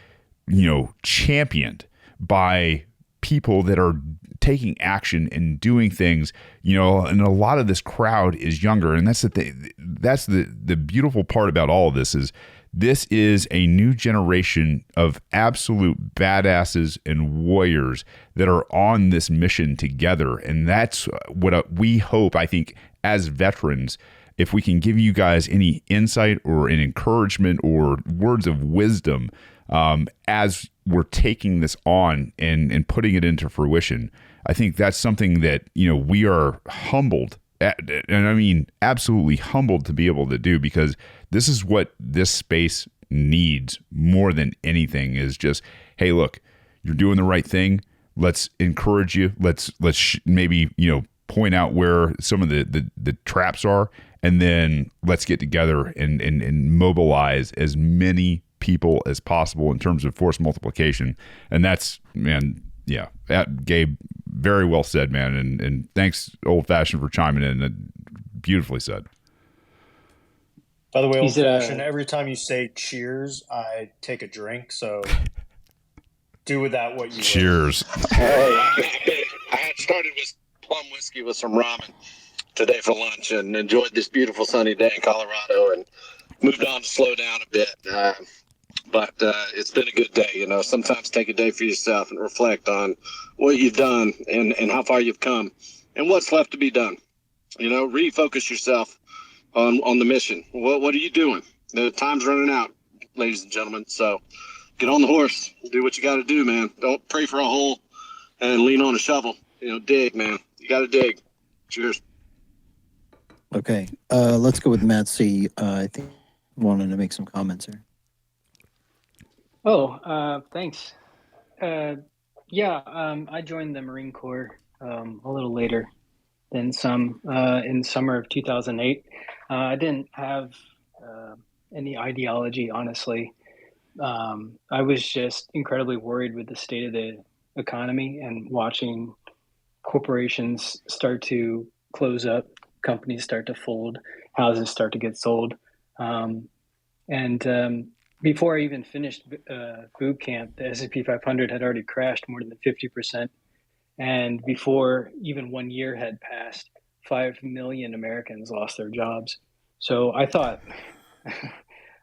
championed by people that are taking action and doing things, and a lot of this crowd is younger. And that's the thing. That's the beautiful part about all of this is a new generation of absolute badasses and warriors that are on this mission together. And that's what we hope, I think, as veterans, if we can give you guys any insight or an encouragement or words of wisdom as we're taking this on and putting it into fruition. I think that's something that, we are humbled at, and I mean, absolutely humbled to be able to do, because this is what this space needs more than anything is just, hey, look, you're doing the right thing. Let's encourage you. Let's maybe, point out where some of the traps are, and then let's get together and mobilize as many people as possible in terms of force multiplication. And that's, man, yeah, Gabe, very well said, man. And thanks, Old Fashioned, for chiming in. Beautifully said. By the way, Old Fashioned, every time you say cheers, I take a drink. So do with that what you cheers. I had started with plum whiskey with some ramen today for lunch and enjoyed this beautiful sunny day in Colorado, and moved on to slow down a bit. But it's been a good day. Sometimes take a day for yourself and reflect on what you've done and how far you've come and what's left to be done. Refocus yourself on the mission. What are you doing? The time's running out, ladies and gentlemen. So get on the horse, do what you got to do, man. Don't pray for a hole and lean on a shovel. Dig, man. You got to dig. Cheers. Okay. Let's go with Matt C. I think wanted to make some comments here. Thanks. I joined the Marine Corps a little later than some in summer of 2008. I didn't have any ideology, honestly. I was just incredibly worried with the state of the economy and watching corporations start to close up, companies start to fold, houses start to get sold. Before I even finished boot camp, the S&P 500 had already crashed more than 50%. And before even 1 year had passed, 5 million Americans lost their jobs. So I thought,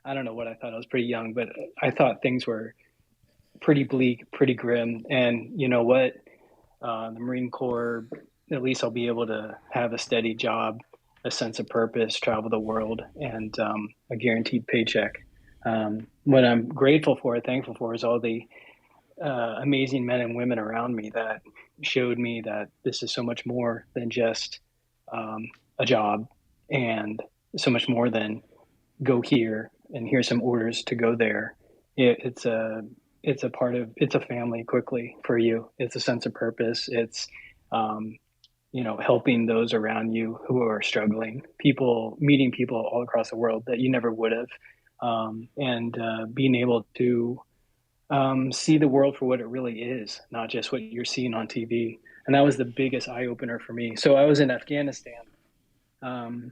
I don't know what I thought, I was pretty young, but I thought things were pretty bleak, pretty grim. And you know what? The Marine Corps, at least I'll be able to have a steady job, a sense of purpose, travel the world, and a guaranteed paycheck. What I'm grateful for, thankful for, is all the amazing men and women around me that showed me that this is so much more than just a job, and so much more than go here and here's some orders to go there. It's a family quickly for you. It's a sense of purpose. It's helping those around you who are struggling, meeting people all across the world that you never would have, and being able to see the world for what it really is, not just what you're seeing on TV. And that was the biggest eye opener for me. So I was in Afghanistan, um,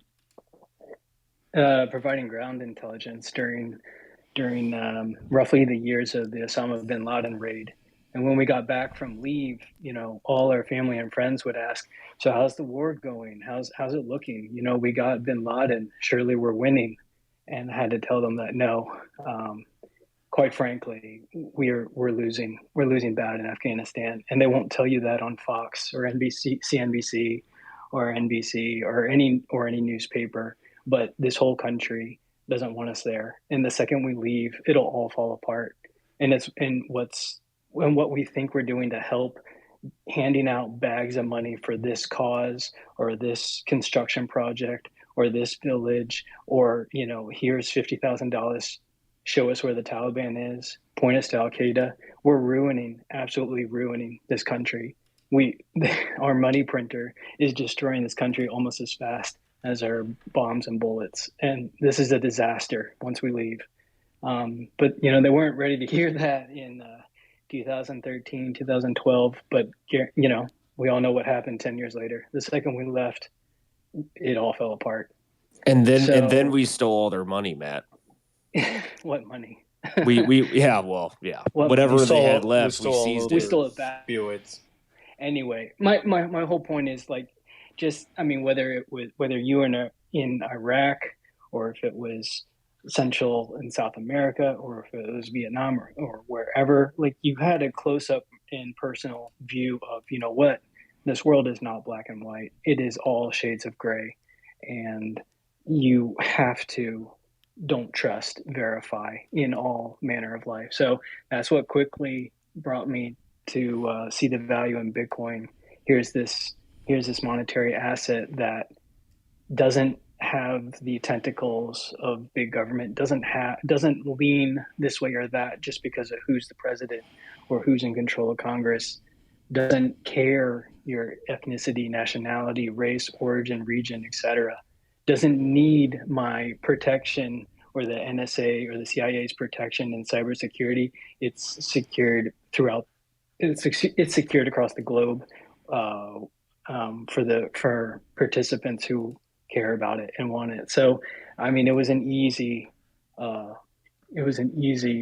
providing ground intelligence during roughly the years of the Osama bin Laden raid. And when we got back from leave, all our family and friends would ask, "So how's the war going? How's it looking? We got bin Laden. Surely we're winning." And I had to tell them that no, quite frankly, we're losing. We're losing bad in Afghanistan, and they won't tell you that on Fox or NBC, CNBC, or NBC or any newspaper. But this whole country doesn't want us there, and the second we leave, it'll all fall apart. And what we think we're doing to help, handing out bags of money for this cause or this construction project or this village, or here's $50,000, show us where the Taliban is, point us to Al Qaeda. We're absolutely ruining this country. Our money printer is destroying this country almost as fast as our bombs and bullets, and this is a disaster once we leave. But they weren't ready to hear that in 2013, 2012. But we all know what happened 10 years later. The second we left, it all fell apart. And then we stole all their money, Matt. What money? Yeah. Whatever they had left, we seized it. We stole it back. Anyway, my whole point is whether you were in Iraq, or if it was Central and South America, or if it was Vietnam or wherever, you had a close up and personal view of, what, this world is not black and white. It is all shades of gray, and you have to don't trust, verify in all manner of life. So that's what quickly brought me to see the value in Bitcoin. Here's this monetary asset that doesn't have the tentacles of big government, doesn't lean this way or that just because of who's the president or who's in control of Congress, doesn't care your ethnicity, nationality, race, origin, region, etc. Doesn't need my protection or the NSA or the CIA's protection in cybersecurity. It's secured throughout. It's secured across the globe for participants who care about it and want it. So, it was an easy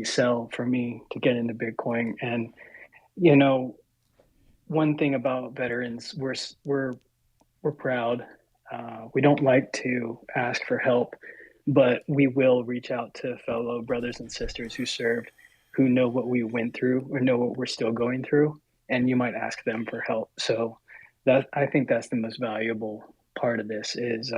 sell for me to get into Bitcoin. And one thing about veterans, we're proud. We don't like to ask for help, but we will reach out to fellow brothers and sisters who served, who know what we went through or know what we're still going through, and you might ask them for help. So I think that's the most valuable part of this is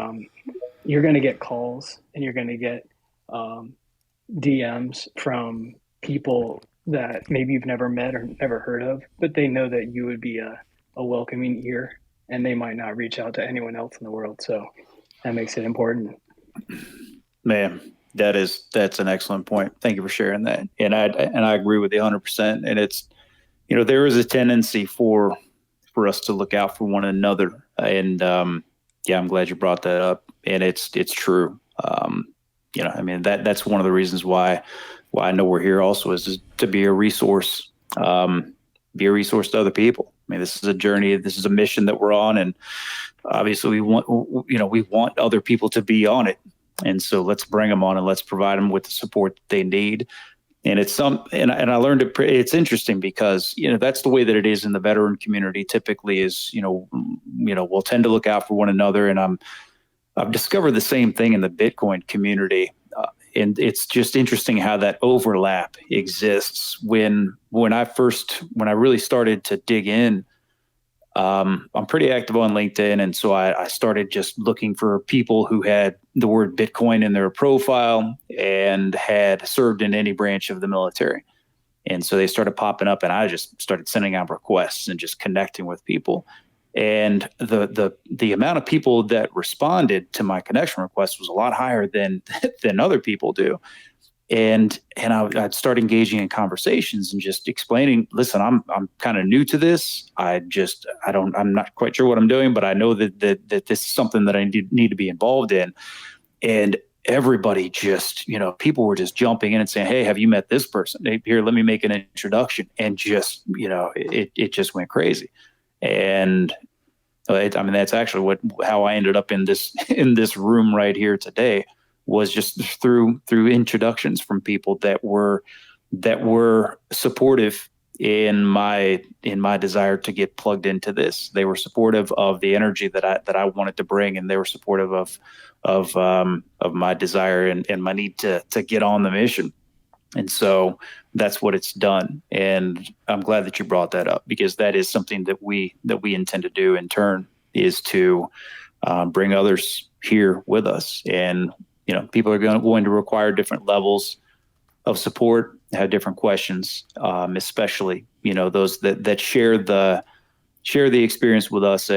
you're going to get calls and you're going to get DMs from people that maybe you've never met or never heard of, but they know that you would be a welcoming ear, and they might not reach out to anyone else in the world. So that makes it important. Man, that's an excellent point. Thank you for sharing that. And I agree with you 100%. And it's, there is a tendency for us to look out for one another. And I'm glad you brought that up. And it's true. That's one of the reasons why I know we're here also is to be a resource, to other people. This is a journey. This is a mission that we're on. And obviously we want other people to be on it. And so let's bring them on and let's provide them with the support that they need. And I learned it's interesting because, that's the way that it is in the veteran community typically is, we'll tend to look out for one another. And I've discovered the same thing in the Bitcoin community. And it's just interesting how that overlap exists. When I really started to dig in, I'm pretty active on LinkedIn. And so I started just looking for people who had the word Bitcoin in their profile and had served in any branch of the military. And so they started popping up and I just started sending out requests and just connecting with people. And the amount of people that responded to my connection request was a lot higher than other people do. And I'd start engaging in conversations and just explaining, listen, I'm kind of new to this. I'm not quite sure what I'm doing, but I know that this is something that I need to be involved in. And everybody just, people were just jumping in and saying, hey, have you met this person? Hey, here, let me make an introduction. And just, it just went crazy. And that's actually how I ended up in this room right here today, was just through introductions from people that were supportive in my desire to get plugged into this. They were supportive of the energy that I wanted to bring, and they were supportive of my desire and my need to get on the mission. And so that's what it's done. And I'm glad that you brought that up, because that is something that we intend to do in turn, is to bring others here with us. And, people are going to require different levels of support, have different questions, especially, those that share the experience with us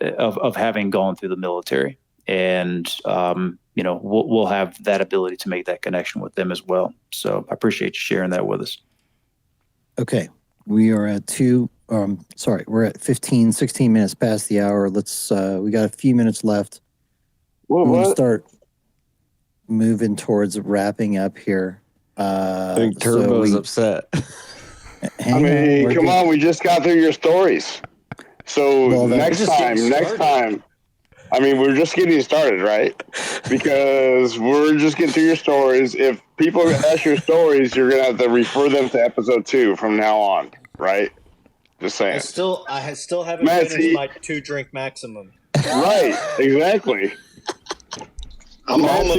of having gone through the military. And, we'll have that ability to make that connection with them as well. So I appreciate you sharing that with us. Okay. We are at we're at 16 minutes past the hour. Let's, we got a few minutes left. We'll start moving towards wrapping up here. I think Turbo's upset. Come on, we just got through your stories. So next time, we're just getting started, right? Because we're just getting through your stories. If people ask your stories, you're going to have to refer them to episode 2 from now on, right? Just saying. I still haven't finished my 2-drink maximum. Right, exactly. I'm almost.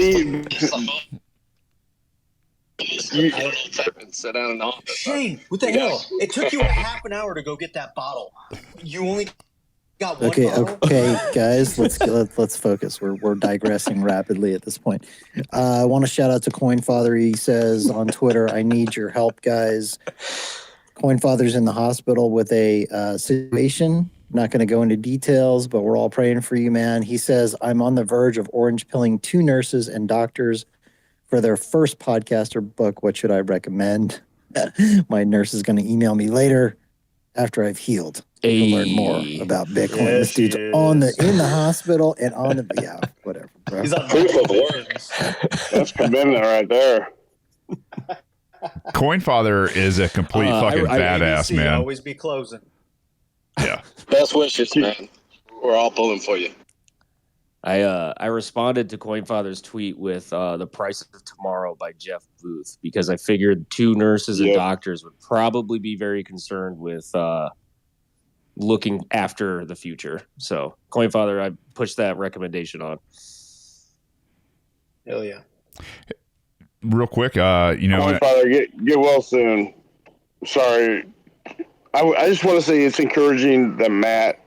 Sit down in the office. Shane, what the hell? It took you a half an hour to go get that bottle. You only got one bottle? Okay, guys, let's focus. We're digressing rapidly at this point. I want to shout out to Coinfather. He says on Twitter, I need your help, guys. Coinfather's in the hospital with a situation. Not going to go into details, but we're all praying for you, man. He says, I'm on the verge of orange pilling 2 nurses and doctors for their first podcast or book. What should I recommend? My nurse is going to email me later after I've healed to learn more about Bitcoin. Yeah, this dude's in the hospital and on the whatever, bro. He's on proof of work. That's commitment right there. Coinfather is a complete fucking badass, ABC, man. Always be closing. Yeah. Best wishes, man. We're all pulling for you. I responded to Coinfather's tweet with The Price of Tomorrow by Jeff Booth, because I figured 2 nurses and doctors would probably be very concerned with looking after the future. So Coinfather, I pushed that recommendation on. Hell yeah. Real quick, Coinfather, get well soon. Sorry. I just want to say it's encouraging that Matt's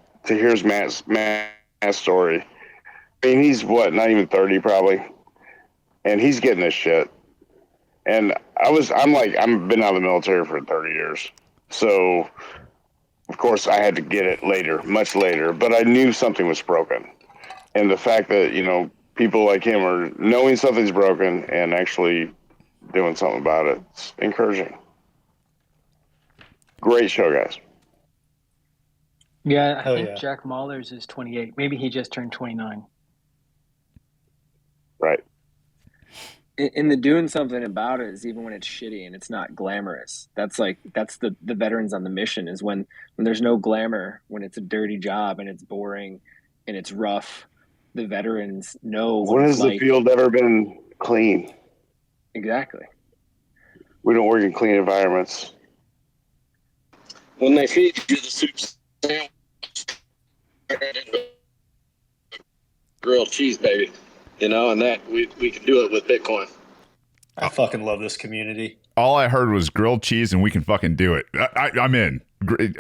story. He's not even 30 probably, and he's getting this shit. And I've been out of the military for 30 years, so of course I had to get it later, much later. But I knew something was broken, and the fact that people like him are knowing something's broken and actually doing something about it, it's encouraging. Great show, guys. Yeah, I think Jack Mahler's is 28. Maybe he just turned 29. Right. And the doing something about it is even when it's shitty and it's not glamorous. That's the veterans on the mission, is when there's no glamour, when it's a dirty job and it's boring and it's rough. The veterans know when has the field ever been clean? Exactly. We don't work in clean environments. When they feed you the soup sandwich, grilled cheese, baby, and that we can do it with Bitcoin. I fucking love this community. All I heard was grilled cheese, and we can fucking do it. I'm in.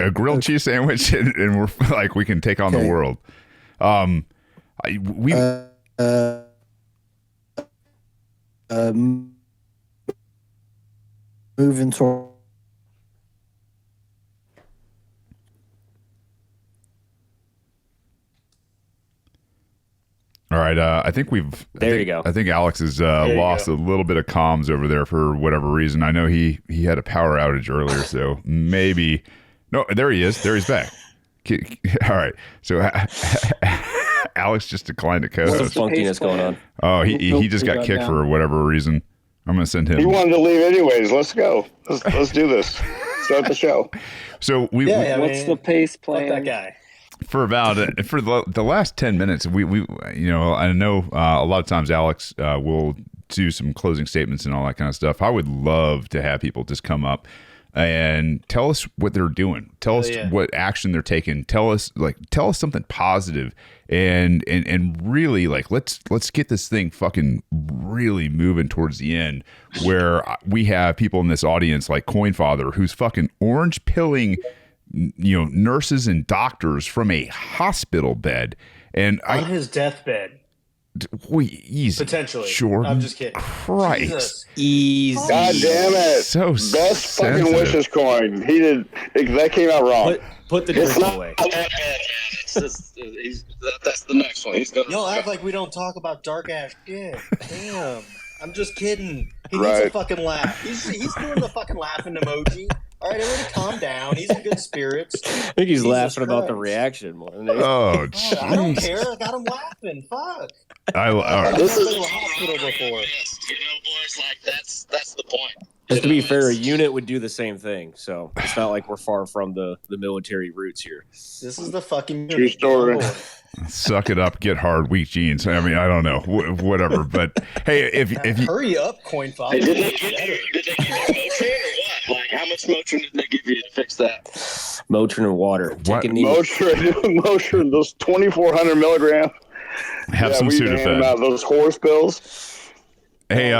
A grilled cheese sandwich, and we're like, we can take on the world. Moving toward. All right, I think you go. I think Alex has lost a little bit of comms over there for whatever reason. I know he had a power outage earlier, so maybe. No, there he is. There he's back. All right, so Alex just declined to What's co-host. the funkiness going on? Oh, he Nope, just he got got kicked down. for whatever reason. I'm gonna send him. He wanted to leave anyways. Let's go. Let's do this. Start the show. So What's the pace Fuck plan? that guy. for about for the last 10 minutes, we I know a lot of times Alex will do some closing statements and all that kind of stuff. I would love to have people just come up and tell us what they're doing. Tell us what action they're taking. Tell us something positive and really like let's get this thing fucking really moving towards the end where we have people in this audience like Coinfather who's fucking orange pilling nurses and doctors from a hospital bed and on his deathbed. Easy. Potentially. Jordan. I'm just kidding. Christ. Jesus. Easy. God damn it. So best sensitive. fucking wishes coin. He did. That came out wrong. Put the It's drink not away. Not that bad, man. It's just, that's the next one. He's gonna. Yo, act like we don't talk about dark ass shit. Damn. I'm just kidding. He needs Right. a fucking laugh. He's doing the fucking laughing emoji. All right, everybody calm down. He's in good spirits. I think he's Jesus laughing about the Christ. reaction more than anything. Oh, I don't jeez. care. I got him laughing. Fuck. All right. This is a hospital before. Boys, like that's the point. Just to be fair, a unit would do the same thing, so it's not like we're far from the military roots here. This is the fucking True story. Suck it up, get hard, weak jeans. I mean, I don't know, whatever. But hey, if you Hurry up, Coinfather. Hey, did they give you Motrin or what? Like, how much Motrin did they give you to fix that? Motrin and water. What? Take a knee. Motrin, those 2,400 milligram. have some we hand Sudafed. out those horse pills. Hey,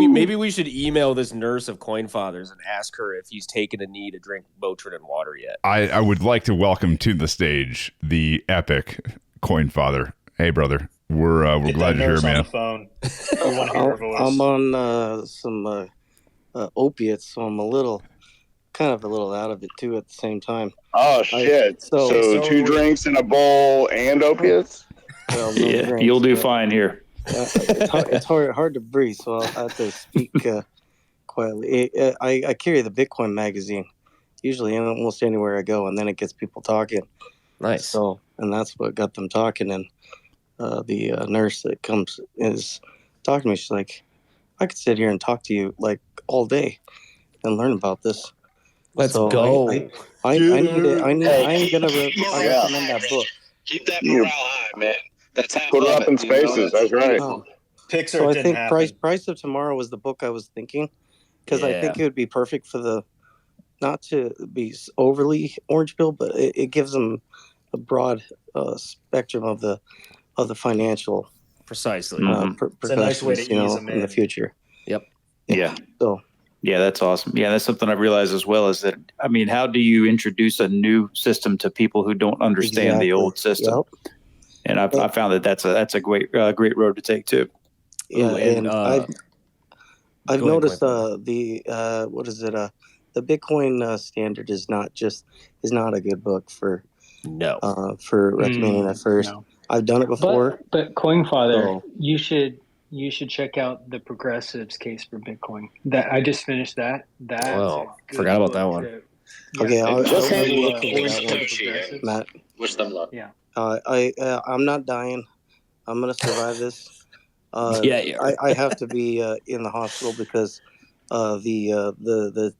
Maybe we should email this nurse of Coinfathers and ask her if he's taken a knee to drink Motrin and water yet. I would like to welcome to the stage the epic Coinfather. Hey, brother, we're glad you're here, man. On the phone. We want to hear her voice. I'm on some opiates, so I'm kind of a little out of it too at the same time. Oh shit! So 2 drinks in a bowl and opiates. Well, no Yeah, drinks, you'll do but, fine here. it's hard to breathe, so I'll have to speak quietly. I carry the Bitcoin magazine, usually in almost anywhere I go, and then it gets people talking. Nice. So, and that's what got them talking. And the nurse that comes is talking to me. She's like, "I could sit here and talk to you like all day and learn about this." Let's So go. I need it. I'm gonna recommend that book. Keep that morale high, man. That's how. Put it up in spaces. That's right. Pixar So I didn't think happen. Price of Tomorrow was the book I was thinking, because I Yeah. think it would be perfect for not to be overly orange pill, but it gives them a broad spectrum of the financial Precisely. It's a nice way to ease them in the in. future. Yeah. So Yeah, that's awesome. Yeah, that's something I've realized as well is that, I mean, how do you introduce a new system to people who don't understand the old system? Yep. And I found that that's a great road to take too. Yeah, Ooh, and I've go ahead, noticed Clint. the Bitcoin standard is not a good book for No. recommending at first. No. I've done it before. But Coinfather, So- you should check out the Progressives case for Bitcoin. That I just finished that. That's Wow. a good Forgot about that book one. Okay, I'll Just look look into for that one, Satoshi. Matt. Wish them luck. Yeah. I'm not dying. I'm gonna survive this. Yeah, yeah. I have to be in the hospital because the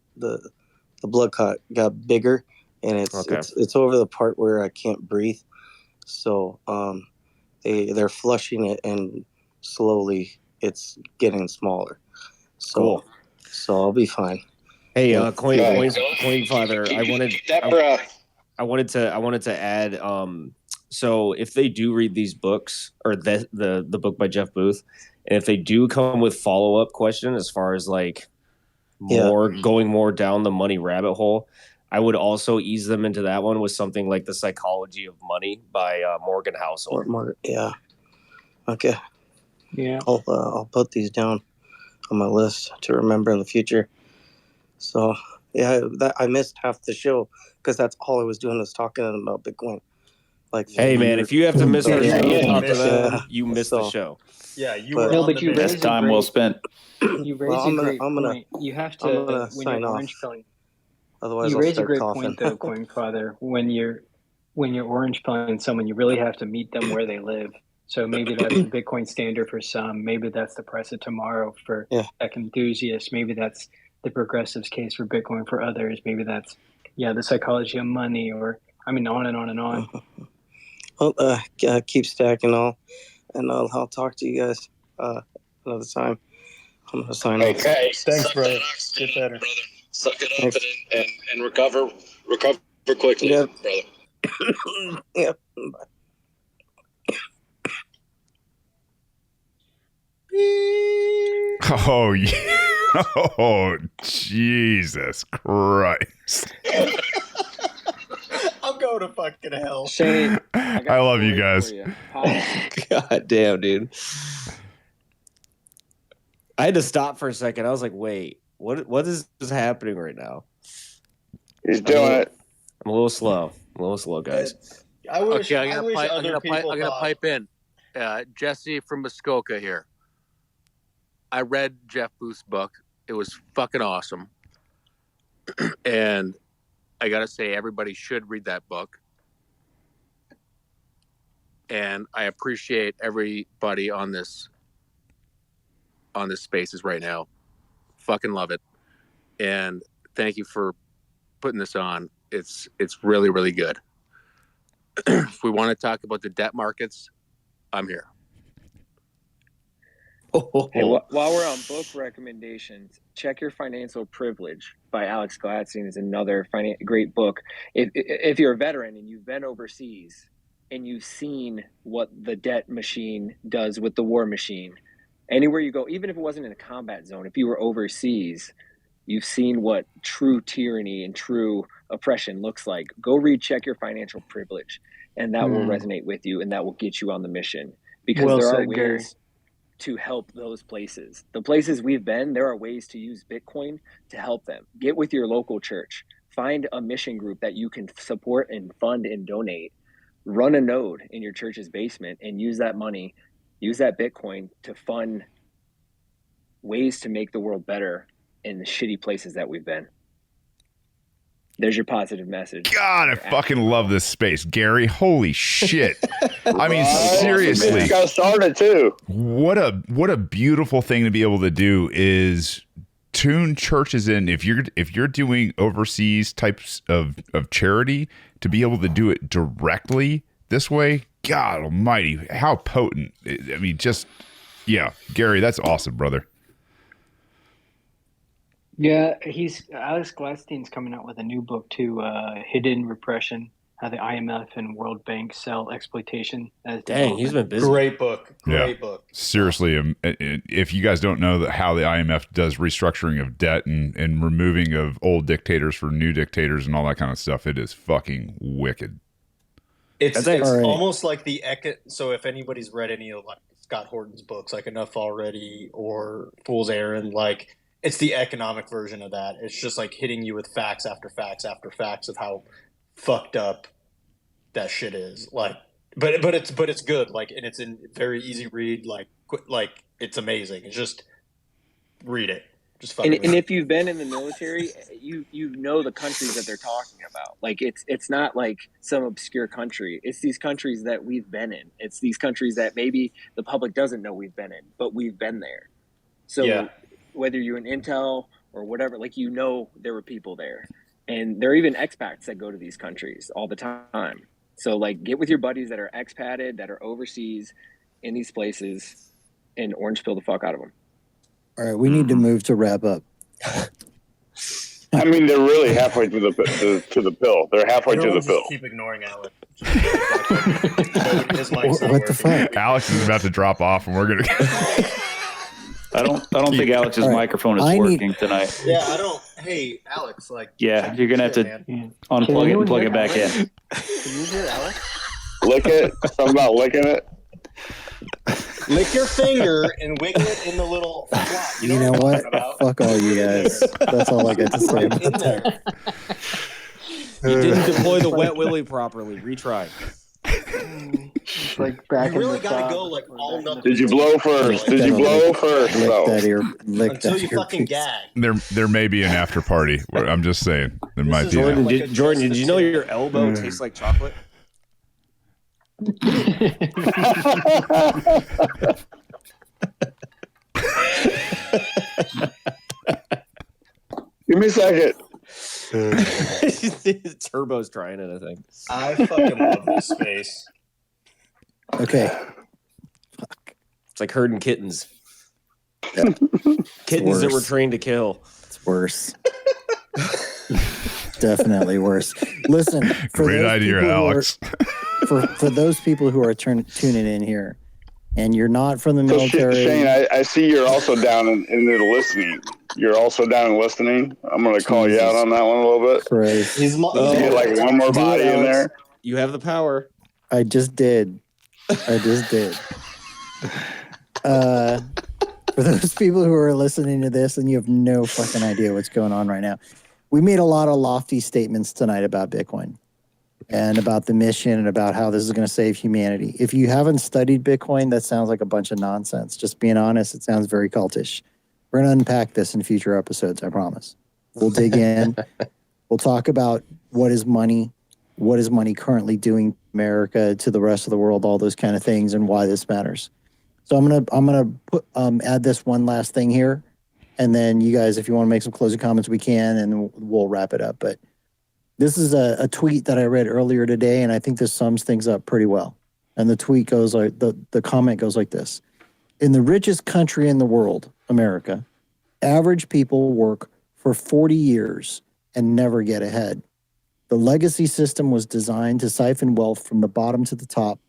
blood clot got bigger, and it's over the part where I can't breathe. So they're flushing it, and slowly it's getting smaller. So Cool. so I'll be fine. Hey, Yeah. Coinfather, Keep that breath. I wanted to add. So if they do read these books or the book by Jeff Booth, and if they do come with follow up question as far as like going more down the money rabbit hole, I would also ease them into that one with something like The Psychology of Money by Morgan Housel. Yeah. Okay. Yeah. I'll put these down on my list to remember in the future. So yeah, I missed half the show because that's all I was doing was talking about Bitcoin. Like, Hey man, if you have to miss our show to talk to them, Yeah. you missed the show. Yeah, you But- were No, on but the you base. raised Best time well spent. You raise Well, a great point. You have I'm to gonna when sign you're off. orange pilling. Otherwise, You I'll raise a start great coughing. point though, Coinfather. When when you're orange pilling someone, you really have to meet them where they live. So maybe that's the Bitcoin standard for some. Maybe that's the price of tomorrow for tech enthusiasts. Maybe that's the progressives case for Bitcoin for others. Maybe that's, the psychology of money, or, I mean, on and on and on. Well, keep stacking all, and I'll talk to you guys another time. I'm gonna sign off. Okay. Thanks, brother. Get better. Brother. Suck it up and recover quickly, Yep. brother. Yep. Oh, yeah. Oh, Jesus Christ. I'm going to fucking hell. Shane, I love you guys. God damn, dude. I had to stop for a second. I was like, wait, what is happening right now? He's doing it. I'm a little slow. Guys. I wish. Okay, I'm gonna pipe in. Jesse from Muskoka here. I read Jeff Booth's book. It was fucking awesome. And I gotta say, everybody should read that book. And I appreciate everybody on this spaces right now. Fucking love it. And thank you for putting this on. It's really, really good. If we want to talk about the debt markets, I'm here. Hey, while we're on book recommendations, Check Your Financial Privilege by Alex Gladstein is another great book. If you're a veteran and you've been overseas and you've seen what the debt machine does with the war machine, anywhere you go, even if it wasn't in a combat zone, if you were overseas, you've seen what true tyranny and true oppression looks like. Go read Check Your Financial Privilege, and that will resonate with you, and that will get you on the mission. Because there are ways to help those places. The places we've been, there are ways to use Bitcoin to help them. Get with your local church. Find a mission group that you can support and fund and donate. Run a node in your church's basement and use that money, use that Bitcoin to fund ways to make the world better in the shitty places that we've been. There's your positive message. God, I fucking love this space, Gary. Holy shit. I mean, seriously. You got started too. What a beautiful thing to be able to do is tune churches in. If you're doing overseas types of charity, to be able to do it directly this way, God almighty, how potent. I mean, Gary, that's awesome, brother. Yeah, Alex Gladstein's coming out with a new book too, Hidden Repression, How the IMF and World Bank Sell Exploitation as Dang, he's been busy. Great book. Seriously, if you guys don't know how the IMF does restructuring of debt and removing of old dictators for new dictators and all that kind of stuff, it is fucking wicked. It's almost like so if anybody's read any of like Scott Horton's books, like Enough Already or Fool's Errand, like it's the economic version of that. It's just like hitting you with facts after facts after facts of how fucked up that shit is. Like, but it's good. Like, and it's in very easy read. Like it's amazing. It's just read it. Just fucking. And if you've been in the military, you know the countries that they're talking about. Like it's not like some obscure country. It's these countries that we've been in. It's these countries that maybe the public doesn't know we've been in, but we've been there. So whether you're in Intel or whatever, like there were people there, and there are even expats that go to these countries all the time. So like get with your buddies that are expated, that are overseas in these places, and orange pill the fuck out of them. All right, we need to move to wrap up. I mean, they're really halfway to the pill. They're halfway to the pill. Keep ignoring Alex. What the fuck? Alex is about to drop off, and we're gonna. I don't think Alex's microphone is working tonight. Yeah, I don't. Hey, Alex, like. Yeah, you're gonna have to unplug it and plug it back in. Can you hear Alex? Lick it. Something about licking it. Lick your finger and wiggle it in the little slot. You know what? Fuck all you guys. That's all I got to say about that. You didn't deploy the wet willy properly. Retry. It's like back you really gotta go like all nothing. Did you blow first? Did you blow first? Lick No. that ear. Lick Until that you fucking gag. There may be an after party. I'm just saying there might be. Jordan, did you know your elbow tastes like chocolate? Give me a second. Turbo's trying it, I think. I fucking love this space. Okay. It's like herding kittens. Yeah. Kittens that were trained to kill. It's worse. Definitely worse. Listen, for great idea, Alex. For those people who are tuning in here, and you're not from the military. So Shane, I see you're also down in the listening. You're also down in listening. I'm going to call you out on that one a little bit. Christ. You get like one more body in there. You have the power. I just did. For those people who are listening to this and you have no fucking idea what's going on right now, we made a lot of lofty statements tonight about Bitcoin and about the mission and about how this is going to save humanity. If you haven't studied Bitcoin, that sounds like a bunch of nonsense. Just being honest, it sounds very cultish. We're going to unpack this in future episodes, I promise. We'll dig in. We'll talk about what is money currently doing to America, to the rest of the world, all those kind of things, and why this matters. So I'm gonna put add this one last thing here, and then you guys, if you want to make some closing comments, we can, and we'll wrap it up. But this is a tweet that I read earlier today, and I think this sums things up pretty well. And the tweet goes like the comment goes like this: in the richest country in the world, America, average people work for 40 years and never get ahead. The legacy system was designed to siphon wealth from the bottom to the top,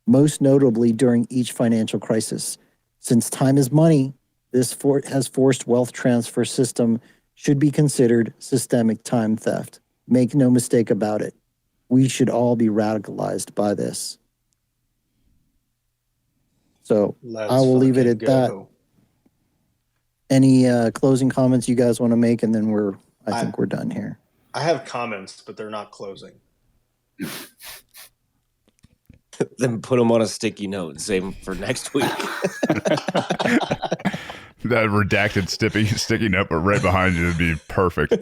most notably during each financial crisis. Since time is money, this has forced wealth transfer system should be considered systemic time theft. Make no mistake about it. We should all be radicalized by this. So I will leave it at that. Any closing comments you guys want to make, and then I think we're done here. I have comments, but they're not closing. Then put them on a sticky note and save them for next week. That redacted sticky note, but right behind you would be perfect.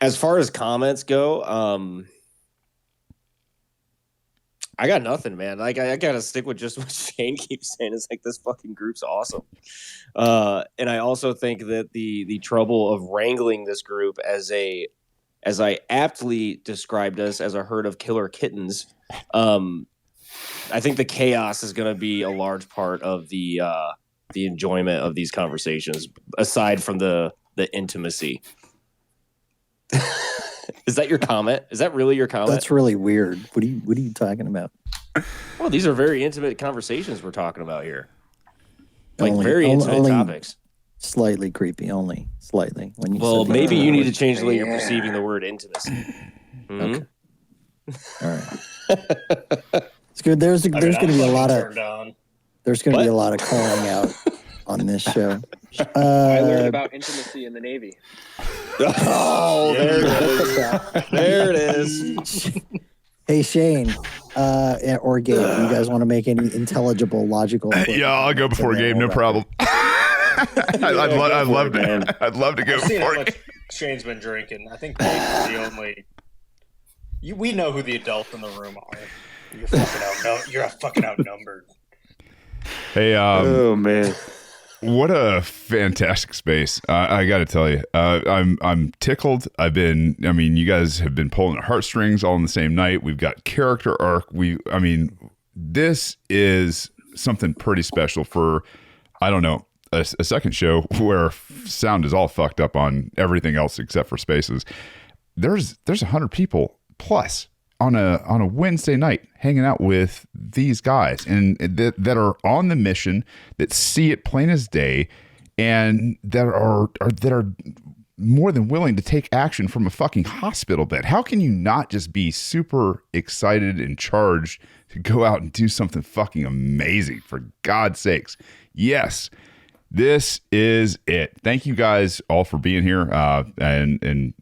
As far as comments go, I got nothing, man. Like I gotta stick with just what Shane keeps saying. It's like this fucking group's awesome, and I also think that the trouble of wrangling this group as I aptly described us as a herd of killer kittens, I think the chaos is going to be a large part of the enjoyment of these conversations, aside from the intimacy. Is that your comment? Is that really your comment? That's really weird. What are you talking about? Well, these are very intimate conversations we're talking about here. Like very intimate topics. Slightly creepy, only slightly. When you maybe you need to change the way you're perceiving the word intimacy. Okay. All right. It's good. There's going to be a lot of calling out on this show. I learned about intimacy in the Navy. Oh, there it is. Hey, Shane, or Gabe, you guys want to make any intelligible, logical? Yeah, I'll go before Gabe. No problem. I'd love to go before Gabe. Shane's been drinking. I think Gabe's the only. We know who the adults in the room are. You're fucking outnumbered. Hey, oh man. What a fantastic space! I got to tell you, I'm tickled. You guys have been pulling at heartstrings all in the same night. We've got character arc. This is something pretty special for, I don't know, a second show where sound is all fucked up on everything else except for spaces. There's 100 people plus on a Wednesday night hanging out with these guys and that are on the mission, that see it plain as day, and that are more than willing to take action from a fucking hospital bed. How can you not just be super excited and charged to go out and do something fucking amazing, for God's sakes? Yes, this is it. Thank you guys all for being here, and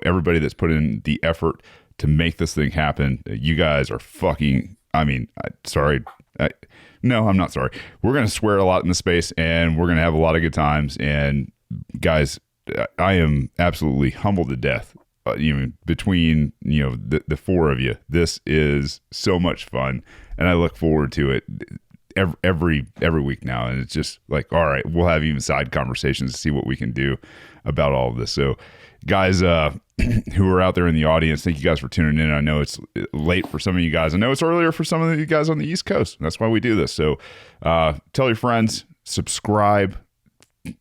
everybody that's put in the effort to make this thing happen. You guys are fucking, sorry. No, I'm not sorry. We're going to swear a lot in the space, and we're going to have a lot of good times. And guys, I am absolutely humbled to death even between the four of you, this is so much fun, and I look forward to it every week now. And it's just like, all right, we'll have even side conversations to see what we can do about all of this. So guys who are out there in the audience, thank you guys for tuning in. I know it's late for some of you guys. I know it's earlier for some of you guys on the East Coast. That's why we do this. So tell your friends, subscribe,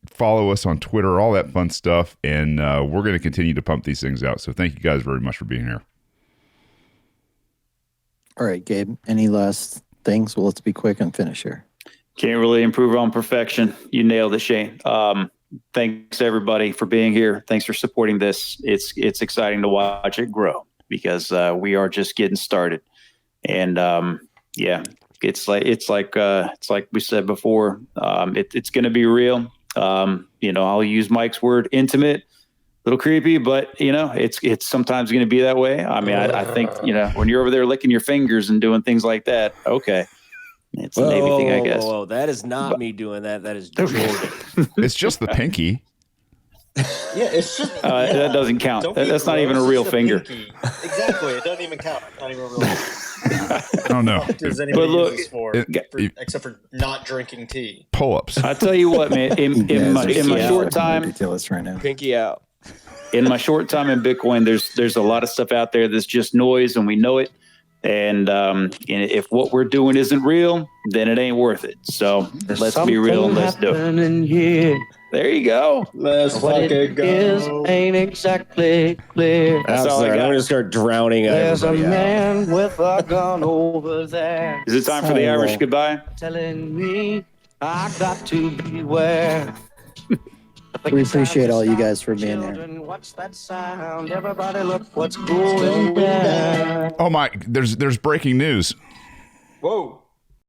follow us on Twitter, all that fun stuff. And we're going to continue to pump these things out. So thank you guys very much for being here. All right, Gabe, any last things? Well, let's be quick and finish here. Can't really improve on perfection. You nailed it, Shane. Thanks everybody for being here. Thanks for supporting this. It's exciting to watch it grow because we are just getting started. And it's like we said before. It's going to be real. I'll use Mike's word, intimate, a little creepy, but it's sometimes going to be that way. I mean, I think when you're over there licking your fingers and doing things like that, okay. It's a Navy thing, I guess. Whoa, that is not me doing that. That is Jordan. It's just the pinky. Yeah, it's just that doesn't count. That's not even a real finger. Pinky. Exactly, it doesn't even count. Not even a real finger. I don't know. Does anybody use this for, except for not drinking tea? Pull-ups. I tell you what, man. In my short time, right now. Pinky out. In my short time in Bitcoin, there's a lot of stuff out there that's just noise, and we know it. And if what we're doing isn't real, then it ain't worth it. So let's be real and let's do it. There you go. Let's fucking go. Ain't exactly clear. That's all I'm going to start drowning. There's a man with a gun over there. Is it time for the Irish goodbye? Telling me I got to beware. We appreciate all you guys for being there. What's that sound? Everybody look what's going down. Oh my, there's breaking news. Whoa.